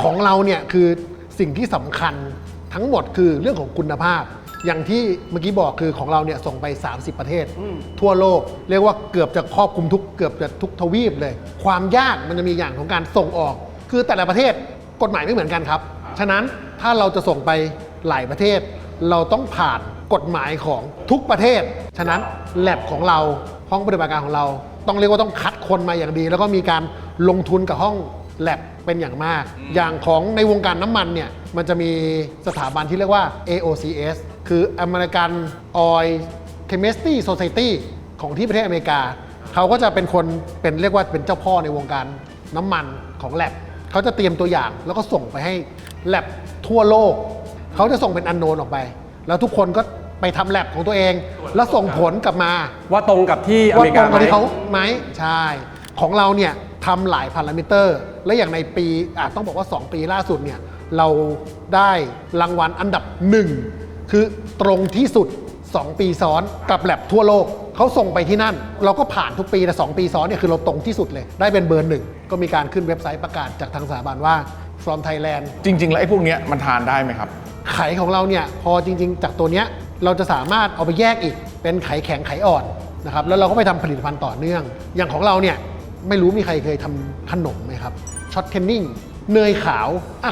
ของเราเนี่ยคือสิ่งที่สำคัญทั้งหมดคือเรื่องของคุณภาพ อย่างที่เมื่อกี้บอกคือของเราเนี่ยส่งไป 30 ประเทศ ทั่วโลก เรียกว่าเกือบจะครอบคลุมเกือบจะทุกทวีปเลย ความยากมันจะมีอย่างของการส่งออก คือแต่ละประเทศกฎหมายไม่เหมือนกันครับ ฉะนั้นถ้าเราจะส่งไปหลายประเทศ เราต้องผ่านกฎหมายของทุกประเทศ ฉะนั้นแลบของเราห้องปฏิบัติการของเรา ต้องเรียกว่าต้องคัดคนมาอย่างดี แล้วก็มีการลงทุนกับห้องแลบเป็นอย่างมาก อย่างของในวงการน้ำมันเนี่ยมันจะมีสถาบันที่เรียกว่า AOCS คือ American Oil Chemistry Society ของที่ประเทศอเมริกา เขาก็จะเป็นคนเป็นเรียกว่าเป็นเจ้าพ่อในวงการน้ำมันของแลบเขาจะเตรียมตัวอย่างแล้วก็ส่งไปให้แลบทั่วโลก เขาจะส่งเป็นอันโนนออกไป แล้วทุกคนก็ไปทำแลบของตัวเอง แล้วส่งผลกลับมา ว่าตรงกับที่อเม ว่า ริ ตร กาง ไหม กับที่เขาไหมใช่ ของเราเนี่ยทำหลายพารามิเตอร์ และอย่างในปีต้องบอกว่า 2 ปีล่าสุดเนี่ยเราได้รางวัลอันดับ 1 คือตรงที่สุด 2 ปีซ้อนกับแลบทั่วโลก เขาส่งไปที่นั่น เราก็ผ่านทุกปีแต่2 ปีซ้อนเนี่ยคือเราตรงที่สุดเลย ได้เป็นเบอร์ 1 ก็มีการขึ้นเว็บไซต์ประกาศจากทางสถาบันว่า from Thailand จริง ๆ แล้วไอ้พวกเนี้ยมันทานได้ไหมครับ ไขของเราเนี่ยพอจริงๆ จากตัวเนี้ยเราจะสามารถเอาไปแยกอีกเป็นไขแข็งไขอ่อนนะครับแล้วเราก็ไปทำผลิตภัณฑ์ต่อเนื่อง อย่างของเราเนี่ยไม่รู้มีใครเคยทำขนมไหมครับช็อตเทนนิ่งเนยขาว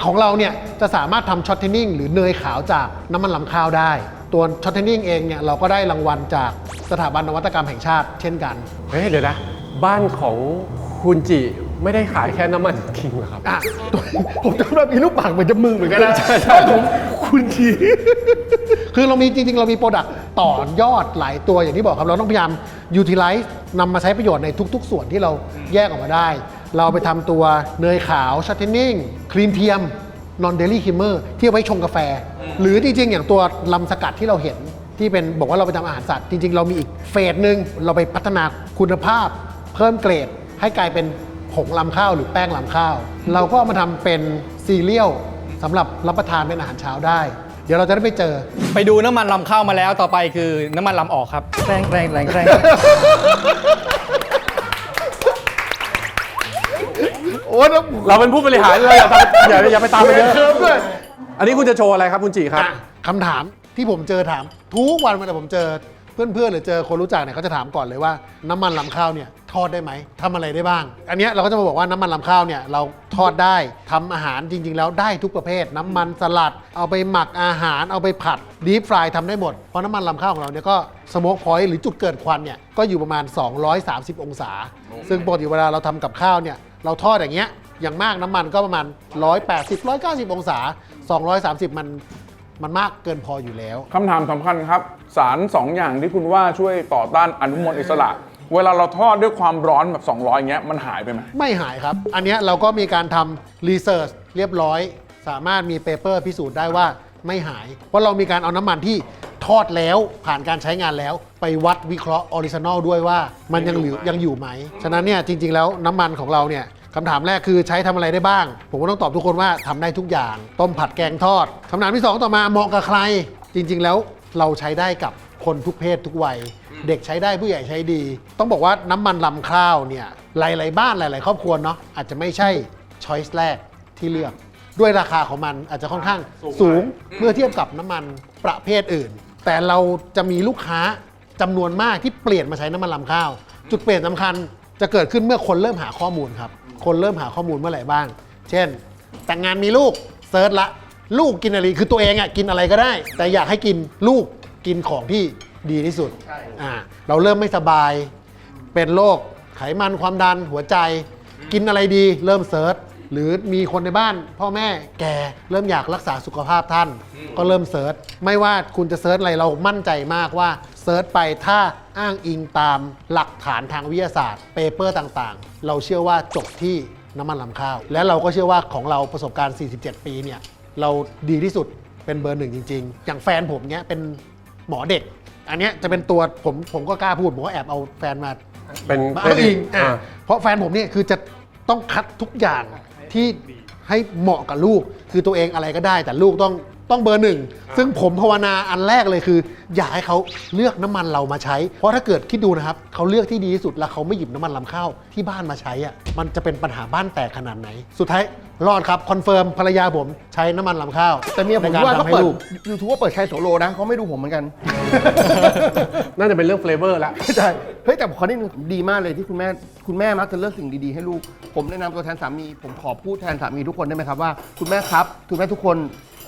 ของเราเนี่ยจะสามารถทำช็อตเทนนิ่งหรือเนยขาวจากน้ำมันลำข้าวได้ ตัวช็อตเทนนิ่งเองเนี่ยเราก็ได้รางวัลจากสถาบันนวัตกรรมแห่งชาติเช่นกัน เฮ้ยเดี๋ยวนะ บ้านของคุณจิไม่ได้ขายแค่น้ำมันคิงเหรอครับ ผมจำได้มีลูกปากเหมือนจะมือเหมือนกันนะใช่ผมคุณที คือเรามีจริงๆ เรามีโปรดักต์ต่อยอดหลายตัวอย่างที่บอกครับเราต้องพยายาม utilize นำมาใช้ประโยชน์ในทุกๆ ส่วนที่เราแยกออกมาได้ เราไปทำตัวเนยขาวช็อตเทนนิ่งครีมเทียม non dairy creamer ที่เอาไว้ชงกาแฟ หรือจริงๆ อย่างตัวลำสกัดที่เราเห็นที่เป็นบอกว่าเราไปทำอาหารสัตว์จริงๆ เรามีอีกเฟสหนึ่งเราไปพัฒนาคุณภาพ เพิ่มเกรดให้กลายเป็นผงลำข้าวหรือแป้งลำข้าว เราก็เอามาทำเป็นซีเรียลสำหรับรับประทานเป็นอาหารเช้าได้ เดี๋ยวเราจะได้ไปเจอ ไปดูน้ำมันลำเข้ามาแล้วต่อไปคือน้ำมันลำออกครับแรงแรงแรงแรง โอ้แล้ว เราเป็นผู้บริหารเราอย่าไปตามไปเยอะ เคิร์ฟด้วย อันนี้คุณจะโชว์อะไรครับคุณจิครับ คำถามที่ผมเจอถามทุกวันเวลาผมเจอเพื่อนๆหรือเจอคนรู้จักเนี่ยเขาจะถามก่อนเลยว่าน้ำมันลำข้าวเนี่ยทอดได้ไหมทำอะไรได้บ้าง อันเนี้ยเราก็จะมาบอกว่าน้ำมันลำข้าวเนี่ยเราทอดได้ทำอาหารจริง ๆ แล้วได้ทุกประเภท น้ำมันสลัด เอาไปหมักอาหารเอาไปผัดดีฟรายทำได้หมดเพราะน้ำมันลำข้าวของเราเนี่ยก็สโมกพอยต์หรือจุดเกิดควันเนี่ยก็อยู่ประมาณ 230 องศา ซึ่งปกติเวลาเราทำกับข้าวเนี่ยเราทอดอย่างเงี้ยอย่างมากน้ำมันก็ประมาณ180 190 องศา 230 มันมากเกินพออยู่แล้ว คำถามสำคัญครับ สาร 2 อย่างที่คุณว่าช่วยต่อต้านอนุมูลอิสระ เวลาเราทอดด้วยความร้อนแบบ 200อย่างเงี้ยมันหายไปไหม ไม่หายครับ อันเนี้ยเราก็มีการทำรีเสิร์ชเรียบร้อย สามารถมีเปเปอร์พิสูจน์ได้ว่าไม่หาย เพราะเรามีการเอาน้ำมันที่ทอดแล้วผ่านการใช้งานแล้ว ไปวัดวิเคราะห์ออริจินอลด้วยว่ามันยังอยู่ไหม ฉะนั้นเนี่ยจริง ๆ แล้วน้ำมันของเราเนี่ยคำถามแรกคือใช้ทำอะไรได้บ้าง ผมก็ต้องตอบทุกคนว่าทำได้ทุกอย่าง ต้มผัดแกงทอดคำถามที่ 2 ต่อมาเหมาะกับใคร จริง ๆ แล้วเราใช้ได้กับคนทุกเพศทุกวัย เด็กใช้ได้ผู้ใหญ่ใช้ดี ต้องบอกว่าน้ำมันลำข้าวเนี่ยหลายๆบ้านหลายๆครอบครัวเนาะอาจจะไม่ใช่ช้อยส์แรกที่เลือก ด้วยราคาของมันอาจจะค่อนข้างสูงเมื่อเทียบกับน้ำมันประเภทอื่น แต่เราจะมีลูกค้าจำนวนมากที่เปลี่ยนมาใช้น้ำมันลำข้าว จุดเปลี่ยนสำคัญจะเกิดขึ้นเมื่อคนเริ่มหาข้อมูลครับคนเริ่มหาข้อมูลเมื่อไหร่บ้าง เช่น แต่งงานมีลูกเซิร์ชละลูกกินอะไรคือตัวเองอ่ะกินอะไรก็ได้ แต่อยากให้กินลูกกินของที่ดีที่สุดเราเริ่มไม่สบายเป็นโรคไขมันความดันหัวใจ กินอะไรดีเริ่มเซิร์ชหรือมีคนในบ้านพ่อแม่แก่เริ่มอยากรักษาสุขภาพท่าน ก็เริ่มเซิร์ชไม่ว่าคุณจะเซิร์ชอะไรเรามั่นใจมากว่าเซิร์ชไปถ้าอ้างอิงตามหลักฐานทางวิทยาศาสตร์เปเปอร์ต่างๆ เราเชื่อว่าจบที่น้ำมันลำข้าว และเราก็เชื่อว่าของเราประสบการณ์ 47 ปีเนี่ยเราดีที่สุดเป็นเบอร์ 1 จริงๆ อย่างแฟนผมเนี้ยเป็นหมอเด็ก อันเนี้ยจะเป็นตัวผมก็กล้าพูดผมก็แอบเอาแฟนมา เป็น อ้างอิงเพราะแฟนผมเนี่ยคือจะต้องคัดทุกอย่างที่ให้เหมาะกับลูกคือตัวเองอะไรก็ได้ แต่ลูกต้อง ต้องเบอร์หนึ่งซึ่งผมภาวนาอันแรกเลยคือ อยากให้เขาเลือกน้ำมันเรามาใช้ เพราะถ้าเกิดคิดดูนะครับเขาเลือกที่ดีที่สุดแล้วเขาไม่หยิบน้ำมันลำข้าวที่บ้านมาใช้อ่ะมันจะเป็นปัญหาบ้านแตกขนาดไหน สุดท้ายรอดครับคอนเฟิร์มภรรยาผมใช้น้ำมันลำข้าว แต่เมียผม ในการ ว่าเขา ทำให้ เปิด ลูก YouTube ว่าเปิดชัยโสโลนะเขาไม่ดูผมเหมือนกัน น่าจะเป็นเรื่องเฟลเวอร์แล้ว ใช่เฮ้ยแต่ขอนิดนึงดีมากเลยที่คุณแม่มักจะเลือกสิ่งดีๆให้ลูกผมแนะนำตัวแทนสามีผมขอพูดแทนสามีทุกคนได้ไหมครับว่าคุณแม่ครับคุณแม่ทุกคน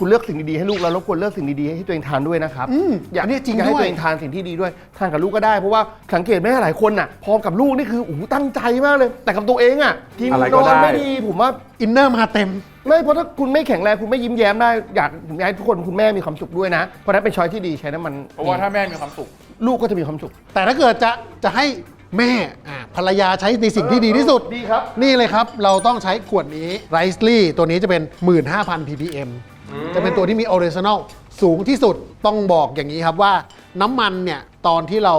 คุณเลือกสิ่งดีๆให้ลูกแล้วรบกวนเลือกสิ่งดีๆให้ตัวเองทานด้วยนะครับอยาก อันนี้จริง อยากให้ ด้วย ตัวเองทานสิ่งที่ดีด้วยทานกับลูกก็ได้เพราะว่าสังเกตไหมหลายคนน่ะพอกับลูกนี่คือโอ้โหตั้งใจมากเลย แต่กับตัวเองอ่ะกิน อะไร น ก็ อน ได้ ไม่ดีผมว่า อินเนอร์มาเต็ม ไม่เพราะถ้าคุณไม่แข็งแรงคุณไม่ยิ้มแย้มได้ผมอยากให้ทุกคนคุณแม่มีความสุขด้วยนะเพราะนั้นเป็นช้อยที่ดีใช้น้ำมัน เพราะว่าถ้าแม่มีความสุข ลูกก็จะมีความสุข แต่ถ้าเกิดจะให้แม่ภรรยาใช้ในสิ่งที่ดีที่สุด ดีครับ นี่เลยครับ เราต้องใช้ขวดนี้ Risley ตัวนี้จะเป็น 15,000 ppm จะเป็นตัวที่มีออริจินอลสูงที่สุดต้องบอกอย่างนี้ครับว่าน้ำมันเนี่ย ตอนที่เรา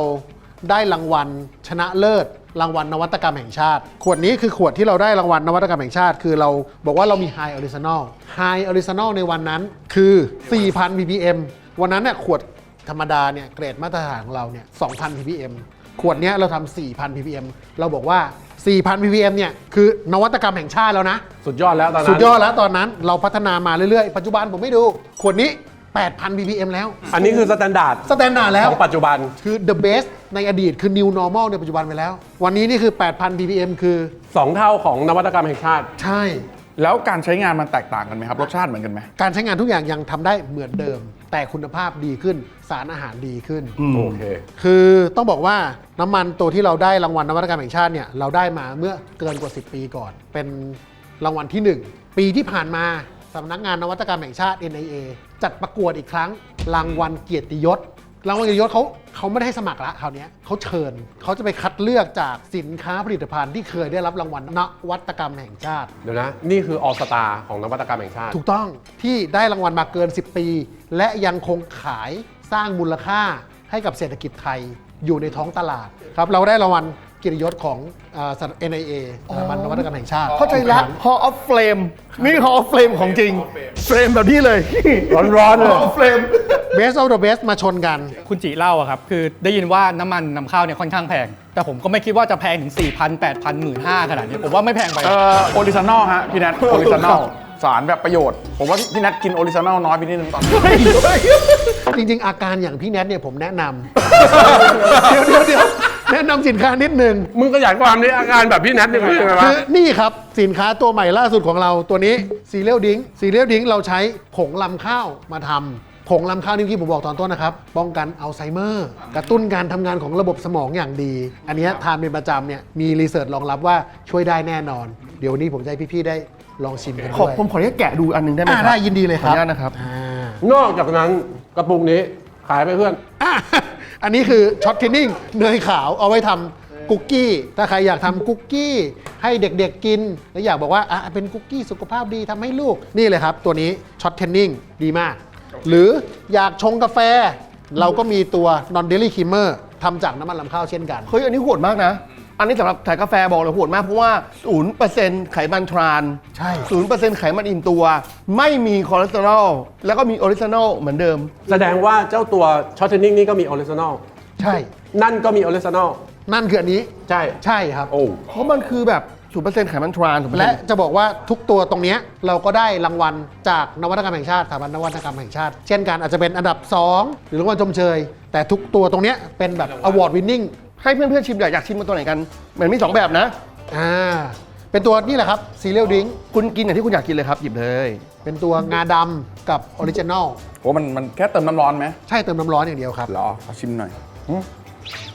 ได้รางวัลชนะเลิศรางวัลนวัตกรรมแห่งชาติ ขวดนี้คือขวดที่เราได้รางวัลนวัตกรรมแห่งชาติ คือเราบอกว่าเรามี High Original High Original ในวันนั้นคือ 4,000 ppm วันนั้นเนี่ยขวดธรรมดาเนี่ยเกรดมาตรฐานของเราเนี่ย 2,000 ppm ขวดเนี้ยเราทำ 4,000 ppm เราบอกว่า 4,000 ppm เนี่ยคือนวัตกรรมแห่งชาติแล้วนะ สุดยอดแล้วตอนนั้น สุดยอดแล้วตอนนั้นเราพัฒนามาเรื่อยๆ ปัจจุบันผมไม่ดู ขวดนี้ 8,000 ppm แล้ว อันนี้คือสแตนดาร์ด สแตนดาร์ดแล้ว ของปัจจุบัน คือ the best ในอดีตคือ new normal ในปัจจุบันไปแล้ว วันนี้นี่คือ 8,000 ppm คือ 2 เท่าของนวัตกรรมแห่งชาติ ใช่ แล้วการใช้งานมันแตกต่างกันไหมครับรสชาติเหมือนกันไหม การใช้งานทุกอย่างยังทำได้เหมือนเดิม แต่คุณภาพดีขึ้น สารอาหารดีขึ้น โอเค คือต้องบอกว่าน้ำมันตัวที่เราได้รางวัลนวัตกรรมแห่งชาติเนี่ยเราได้มาเมื่อเกินกว่า 10 ปีก่อน เป็นรางวัลที่ 1 ปีที่ผ่านมาสำนักงานนวัตกรรมแห่งชาติ NIA จัดประกวดอีกครั้งรางวัลเกียรติยศรางวัลเกียรติยศเขาไม่ได้ให้สมัครละคราวนี้เขาเชิญเขาจะไปคัดเลือกจากสินค้าผลิตภัณฑ์ที่เคยได้รับรางวัลนวัตกรรมแห่งชาติ เดี๋ยวนะ นี่คือออสตาของนวัตกรรมแห่งชาติ ถูกต้องที่ได้รางวัลมาเกิน 10 ปี และยังคงขายสร้างมูลค่าให้กับเศรษฐกิจไทยอยู่ในท้องตลาดครับเราได้รางวัลเกียรติยศของNIA สถาบันนวัตกรรมแห่งชาติ เข้าใจละ Hall of Flame นี่ Hall of Flame ของจริง เฟรมแบบนี้เลย ร้อนๆเลย Hall of Flame Best of the Best มาชนกัน คุณจิเล่าอะครับ คือได้ยินว่าน้ำมันนำเข้าเนี่ยค่อนข้างแพง แต่ผมก็ไม่คิดว่าจะแพงถึง 4,000 8,000 15,000 ขนาดนี้ ผมว่าไม่แพงไป โอริจินอลฮะพี่แนทโอริจินอลสารแบบประโยชน์ ผมว่าพี่แนทกินโอริจินอลน้อยไปนิดนึงตอนนี้ จริงๆ อาการอย่างพี่แนทเนี่ยผมแนะนำ เดี๋ยวแนะนำสินค้านิดนึง มึงก็อยากความนี้อาการแบบพี่แนทนี่คือยังไงวะ คือนี่ครับสินค้าตัวใหม่ล่าสุดของเราตัวนี้ซีเรียลดิ้งเราใช้ผงลำข้าวมาทำผงลำข้าวนี่ที่ผมบอกตอนต้นนะครับ ป้องกันอัลไซเมอร์ กระตุ้นการทำงานของระบบสมองอย่างดี อันเนี้ยทานเป็นประจำเนี่ยมีรีเสิร์ชรองรับว่าช่วยได้แน่นอน เดี๋ยววันนี้ผมจะให้พี่ๆได้ลองชิมกันด้วย ผมขออนุญาตแกะดูอันหนึงได้ไหมครับ ได้ยินดีเลยครับ ขออนุญาตนะครับ นอกจากนั้นกระปุกนี้ขายไปเพื่อน อ่ะอันนี้คือช็อตเทนนิ่งเนยขาวเอาไว้ทำคุกกี้ ถ้าใครอยากทำคุกกี้ให้เด็กๆกิน แล้วอยากบอกว่าเป็นคุกกี้สุขภาพดีทำให้ลูกนี่เลยครับ ตัวนี้ช็อตเทนนิ่งดีมาก หรืออยากชงกาแฟ เราก็มีตัว non dairy creamer ทำจากน้ำมันลำข้าวเช่นกัน เฮ้ย อันนี้โหดมากนะ อันนี้สำหรับสายกาแฟบอกเลยโหดมาก เพราะว่า 0% ไขมันทราน ใช่ 0% ไขมันอิ่มตัว ไม่มีคอเลสเตอรอล แล้วก็มีออริจินอลเหมือนเดิม แสดงว่าเจ้าตัวช็อตเทนนิ่งนี่ก็มีออริจินอล ใช่ นั่นก็มีออริจินอล นั่นคืออันนี้ ใช่ ใช่ครับ โอ้ เพราะมันคือแบบ 0% ไขมันทราน 0% และจะบอกว่าทุกตัวตรงเนี้ยเราก็ได้รางวัลจากนวัตกรรมแห่งชาติสถาบันนวัตกรรมแห่งชาติ เช่นกันอาจจะเป็นอันดับ 2 หรือรางวัลชมเชย แต่ทุกตัวตรงเนี้ยเป็นแบบ award winning ให้เพื่อนๆชิมอยากชิมมาตัวไหนกันเหมือนมี 2 แบบนะ เป็นตัวนี่แหละครับซีเรียลดิ้ง คุณกินอย่างที่คุณอยากกินเลยครับ หยิบเลย เป็นตัวงาดำกับออริจินอล โอ้มันแค่เติมน้ำร้อนไหม ใช่เติมน้ำร้อนอย่างเดียวครับ เหรอขอชิมหน่อย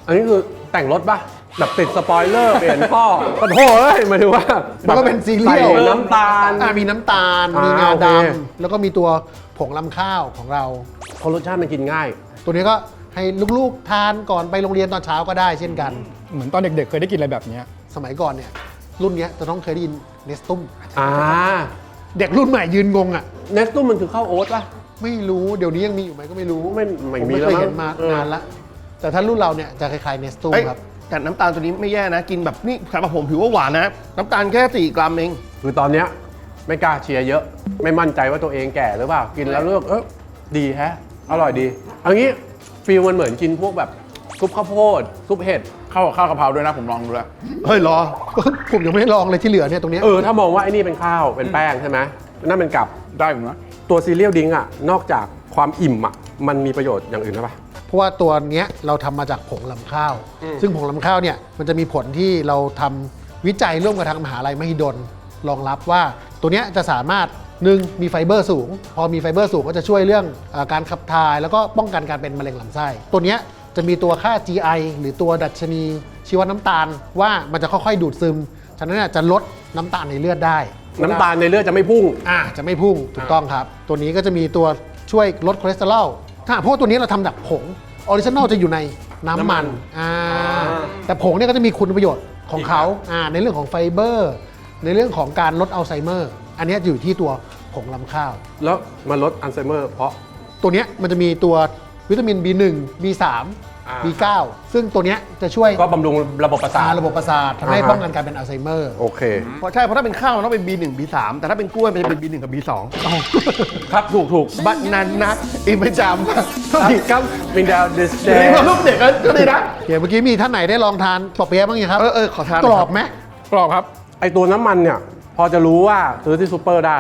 อันนี้คือแต่งรถป่ะ แบบติดสปอยเลอร์เปลี่ยนท่อปะโถเอ้ยหมายถึงว่า แล้วก็เป็นซีเรียล ใส่น้ำตาล มีน้ำตาล มีงา โอเค ดำแล้วก็มีตัวผงลำข้าวของเรา เพราะรสชาติมันกินง่าย ตัวนี้ก็ให้ลูกๆทานก่อนไปโรงเรียนตอนเช้าก็ได้เช่นกัน เหมือนตอนเด็กๆ เคยได้กินอะไรแบบเนี้ย สมัยก่อนเนี่ยรุ่นเนี้ยจะต้องเคยได้ยินเนสตุ้ม อ่า เด็กรุ่นใหม่ยืนงงอ่ะ เนสตุ้มมันคือข้าวโอ๊ตป่ะ ไม่รู้เดี๋ยวนี้ยังมีอยู่ไหมก็ไม่รู้ ไม่ ผม มี ไม่ แล้ว เคย มั้ง เห็นมา เออ นานละแต่ถ้ารุ่นเราเนี่ยจะคล้ายๆเนสตุ้ม เอ้ย ครับ แต่น้ำตาลตัวนี้ไม่แย่นะ กินแบบนี่สำหรับผมถือว่าหวานนะ น้ำตาลแค่ 4 กรัมเอง คือตอนเนี้ยไม่กล้าเชียร์เยอะ ไม่มั่นใจว่าตัวเองแก่หรือเปล่า กินแล้วเลือก ดีแฮะ อร่อยดี เอันนี้ฟีลมันเหมือนกินพวกแบบซุปข้าวโพดซุปเห็ด เข้ากับข้าวกะเพราด้วยนะผมลองดูแล้ว เฮ้ยรอ ผมยังไม่ได้ลองเลยที่เหลือเนี่ยตรงเนี้ย ถ้ามองว่าไอ้นี่เป็นข้าวเป็นแป้งใช่ไหมนั่นเป็นกับ ได้ผมนะ ตัวซีเรียลดิ้งอ่ะนอกจากความอิ่มอ่ะมันมีประโยชน์อย่างอื่นหรือเปล่า เพราะว่าตัวเนี้ยเราทำมาจากผงลำข้าว ซึ่งผงลำข้าวเนี่ยมันจะมีผลที่เราทำวิจัยร่วมกับทางมหาลัยมหิดลรองรับว่าตัวเนี้ยจะสามารถหนึ่งมีไฟเบอร์สูง พอมีไฟเบอร์สูงก็จะช่วยเรื่องการขับถ่าย แล้วก็ป้องกันการเป็นมะเร็งลำไส้ตัวเนี้ยจะมีตัวค่า GI หรือตัวดัชนีชีวน้ำตาลว่ามันจะค่อยๆดูดซึมฉะนั้นเนี่ยจะลดน้ำตาลในเลือดได้ น้ำตาลในเลือดจะไม่พุ่ง จะไม่พุ่งถูกต้องครับ ตัวนี้ก็จะมีตัวช่วยลดคอเลสเตอรอลเพราะว่าตัวนี้เราทำจากผงออริจินอลจะอยู่ในน้ำมันแต่ผงเนี่ยก็จะมีคุณประโยชน์ของเขาในเรื่องของไฟเบอร์ ในเรื่องของการลดอัลไซเมอร์ อันนี้อยู่ที่ตัวผงลำข้าว แล้วมาลดอัลไซเมอร์เพราะ ตัวเนี้ยมันจะมีตัววิตามิน B1 B3 B9 ซึ่งตัวเนี้ยจะช่วย ก็บำรุงระบบประสาท ระบบประสาททำให้ป้องกันการเป็นอัลไซเมอร์ โอเค เพราะถ้าเป็นข้าวมันต้องเป็น B1 B3 แต่ถ้าเป็นกล้วยมันจะเป็น B1 กับ B2 ครับถูก บัตนันนะอีกประจำ ครับวินดาวดิสเด นี่ ย์ พอลูกเด็กก็ดีนะ เดี๋ยวเมื่อกี้มีท่านไหนได้ลองทานปอเปี๊ยะบ้างยังครับ ขอทาน กรอบไหม กรอบครับ ไอตัวน้ำมันเนี่ย พอจะรู้ว่าซื้อที่ซูเปอร์ได้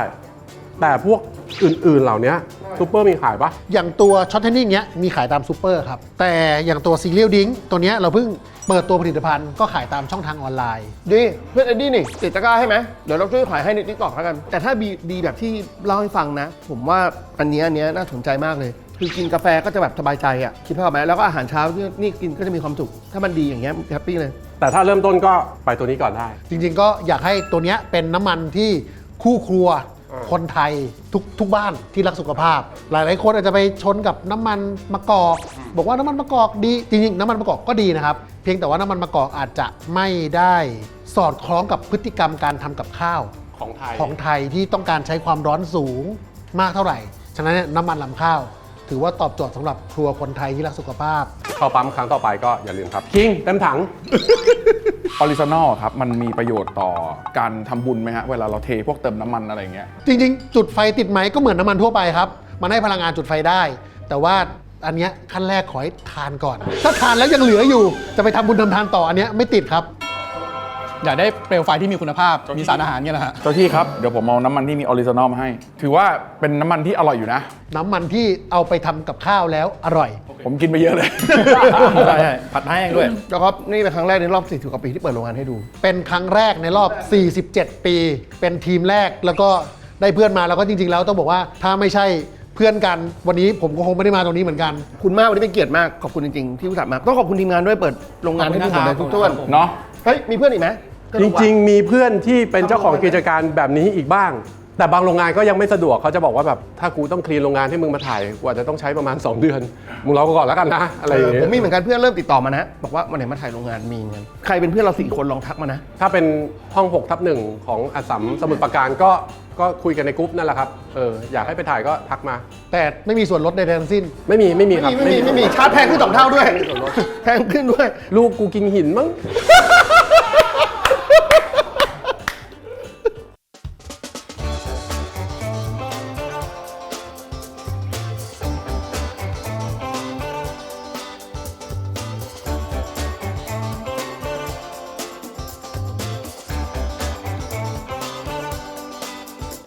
แต่พวกอื่นๆเหล่านี้ซูเปอร์มีขายปะ อย่างตัวช็อตเทนนิ่งเนี้ยมีขายตามซูเปอร์ครับ แต่อย่างตัวซีเรียลดิ้งตัวเนี้ยเราเพิ่งเปิดตัวผลิตภัณฑ์ก็ขายตามช่องทางออนไลน์ ดีเพื่อนเอ็ดดี้นี่ติดตะกร้าให้ไหมเดี๋ยวเราช่วยขายให้ในติ๊กต็อกแล้วกัน แต่ถ้าดีแบบที่เล่าให้ฟังนะ ผมว่าอันเนี้ยน่าสนใจมากเลย คือกินกาแฟก็จะแบบสบายใจอ่ะคิดภาพไหมแล้วก็อาหารเช้านี่กินก็จะมีความสุขถ้ามันดีอย่างเงี้ยแฮปปี้เลย แต่ถ้าเริ่มต้นก็ไปตัวนี้ก่อนได้ จริงๆก็อยากให้ตัวเนี้ยเป็นน้ำมันที่คู่ครัวคนไทยทุกบ้านที่รักสุขภาพ หลายๆคนอาจจะไปชนกับน้ำมันมะกอก บอกว่าน้ำมันมะกอกดีจริงๆน้ำมันมะกอกก็ดีนะครับเพียงแต่ว่าน้ำมันมะกอกอาจจะไม่ได้สอดคล้องกับพฤติกรรมการทำกับข้าว ของไทย ที่ต้องการใช้ความร้อนสูงมากเท่าไหร่ ฉะนั้นเนี่ยน้ำมันลำข้าว ถือว่าตอบโจทย์สำหรับครัวคนไทยที่รักสุขภาพ เข้าปั๊มครั้งต่อไปก็อย่าลืมครับ คิงเต็มถัง ออริจินอลครับ มันมีประโยชน์ต่อการทำบุญไหมฮะ เวลาเราเทพวกเติมน้ำมันอะไรเงี้ย จริงๆ จุดไฟติดไหมก็เหมือนน้ำมันทั่วไปครับ มันให้พลังงานจุดไฟได้ แต่ว่าอันเนี้ยขั้นแรกขอให้ทานก่อน ถ้าทานแล้วยังเหลืออยู่ จะไปทำบุญทำทานต่ออันเนี้ยไม่ติดครับ อยากได้เปลวไฟที่มีคุณภาพ มีสารอาหารเนี่ยแหละฮะ เจ้าที่ครับ เดี๋ยวผมเอาน้ำมันที่มีออริจินอลมาให้ ถือว่าเป็นน้ำมันที่อร่อยอยู่นะ น้ำมันที่เอาไปทำกับข้าวแล้วอร่อย ผมกินไปเยอะเลย ใช่ผัดแห้งด้วย แล้วก็นี่เป็นครั้งแรกในรอบ40กว่าปีที่เปิดโรงงานให้ดู เป็นครั้งแรกในรอบ 47 ปี เป็นทีมแรกแล้วก็ได้เพื่อนมาแล้วก็จริงๆ แล้วต้องบอกว่าถ้าไม่ใช่เพื่อนกันวันนี้ผมก็คงไม่ได้มาตรงนี้เหมือนกัน คุณมากวันนี้เป็นเกียรติมากขอบคุณจริงๆที่อุตส่าห์มาต้องขอบคุณทีมงานด้วยเปิดโรงงานให้ดูหมดเลยทุกท่าน เนาะ เฮ้ยมีเพื่อนอีกไหม จริงๆ มีเพื่อนที่เป็นเจ้าของกิจการแบบนี้อีกบ้าง แต่บางโรงงานก็ยังไม่สะดวกเขาจะบอกว่าแบบถ้ากูต้องคลีนโรงงานให้มึงมาถ่ายกว่าจะต้องใช้ประมาณ 2 เดือน มึงรอกูก่อนแล้วกันนะ อะไรอย่าง ผ เงี้ ม ย มีเหมือนกันเพื่อนเริ่มติดต่อมานะบอกว่าวันไหนมาถ่ายโรงงานมีเงินใครเป็นเพื่อนเรา4 คนลองทักมานะ ถ้าเป็นห้อง6/1ของอัสสัมสมุทรปราการก็คุยกันในกรุ๊ปนั่นแหละครับอยากให้ไปถ่ายก็ทักมา แต่ไม่มีส่วนลดใดๆทั้งสิ้น ไม่มีครับ ไม่มีชาร์จแพงขึ้น2 เท่าด้วยแพงขึ้นด้วย ลูกกูกินหินมั้ง